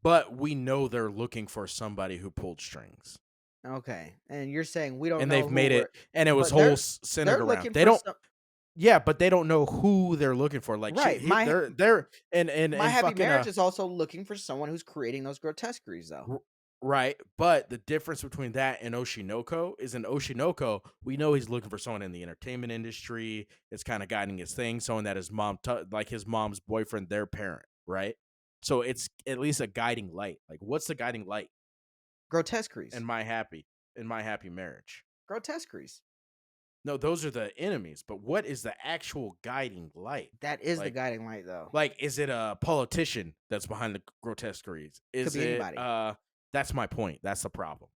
But we know they're looking for somebody who pulled strings. Okay. And you're saying we don't And know they've who made we're it and it was but whole they're centered they're around. looking They for don't. some Yeah, but they don't know who they're looking for. Like right. they're My and happy fucking marriage is also looking for someone who's creating those grotesqueries though. r- right. But the difference between that and Oshinoko is in Oshinoko, we know he's looking for someone in the entertainment industry. It's kind of guiding his thing, someone that his like his mom's boyfriend, their parent, right? So it's at least a guiding light. Like, what's the guiding light in Grotesqueries. my happy marriage? Grotesqueries. No, those are the enemies. But what is the actual guiding light? That is the Like, guiding light though. Like, is it a politician that's behind the grotesqueries? Could Is be it anybody. that's my point. That's the problem.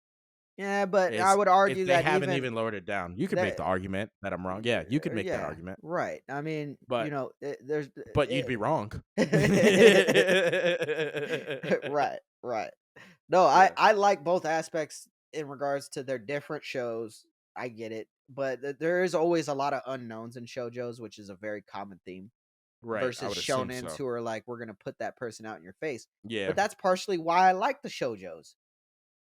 Yeah, but I Is would if argue they that haven't even even lowered it down. You could make that the argument that I'm wrong. Yeah, you could make that yeah, argument. right. I mean, you But know, there's you'd be wrong. right, right. No, Yeah. I like both aspects in regards to their different shows. I get it, but there is always a lot of unknowns in shojos, which is a very common theme Right, I versus would assume shonens so. who are like, we're gonna put that person out in your face. Yeah. But that's partially why I like the shojos,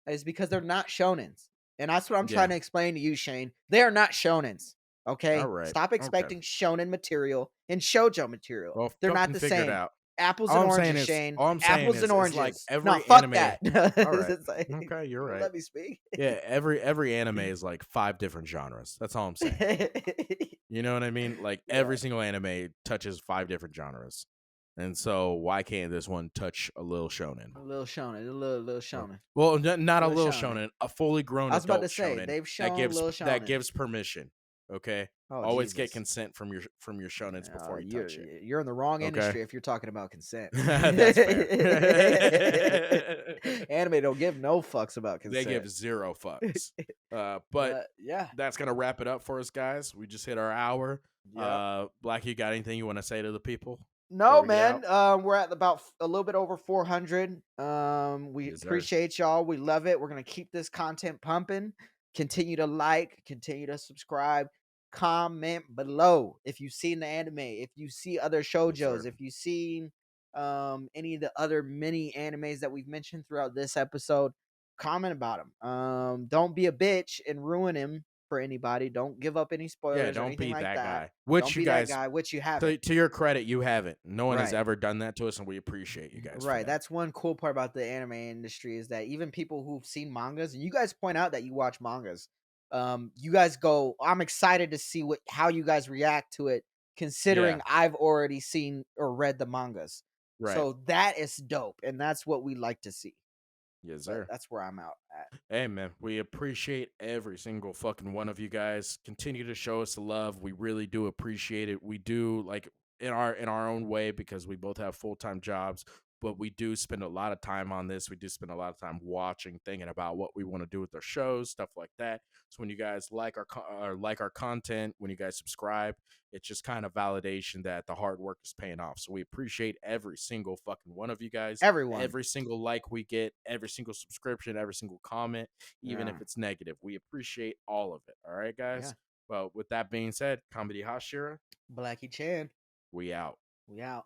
is because they're not shonens, and that's what I'm trying Yeah. to explain to you, Shane. They are not shonens. Okay, Alright. stop Okay. expecting shonen material and shojo material. Well, They're not fucking the figure it same. out. Apples and oranges, Shane. All I'm saying Apples and is like oranges. No, every fuck anime. that. Alright. It's like, Okay, you're you gonna right. let me speak? Yeah, every anime is like 5 different genres. That's all I'm saying. You know what I mean? Like every Right. single anime touches 5 different genres. And so why can't this one touch a little shonen? A little shonen, a little Or- shonen, Well, not a little little shonen. shonen, a fully grown I was about to adult say shonen they've shown little that shonen. gives permission. Okay? Oh Always get Jesus. consent from your shonens Oh, before you you're touch it. you're in the wrong Okay? industry if you're talking about consent. That's fair. Anime don't give no fucks about They consent. give 0 fucks. But But yeah, that's gonna wrap it up for us, guys. We just hit our hour. yep. Black, you got anything you want to say to the people before No, we get out? man. We're at about a little bit over 400. We Yes, sir. appreciate y'all. We love it. We're gonna keep this content pumping. Continue to like, continue to subscribe, comment below if you've seen the anime, if you see other Yes, sir. shojos, if you've seen any of the other mini animes that we've mentioned throughout this episode. Comment about them. Don't be a bitch and ruin him for anybody. Don't give up any Yeah, spoilers or don't anything be like that that. guy. Which Don't you be that guys, guy, which you haven't. to your credit, you haven't. No one has Right. ever done that to us, and we appreciate you guys for Right. that. That's one cool part about the anime industry, is that even people who've seen mangas, and you guys point out that you watch mangas, you guys go, I'm excited to see how you guys react to it, Yeah, considering I've already seen or read the mangas. right. So that is dope, and that's what we like to see. Yes, But sir. that's where I'm out at. Hey, man, we appreciate every single fucking one of you guys. Continue to show us the love. We really do appreciate it. We do, like, in our own way, because we both have full-time jobs. but we do spend a lot of time on this. We do spend a lot of time watching, thinking about what we want to do with our shows, stuff like that. So when you guys like our content, when you guys subscribe, it's just kind of validation that the hard work is paying off. So we appreciate every single fucking one of you guys, Everyone. every single like we get, every single subscription, every single comment, even Yeah. if it's negative. We appreciate all of it. All right, Yeah. guys. Well, with that being said, Comedy Hashira, Blackie Chan. we out. We out.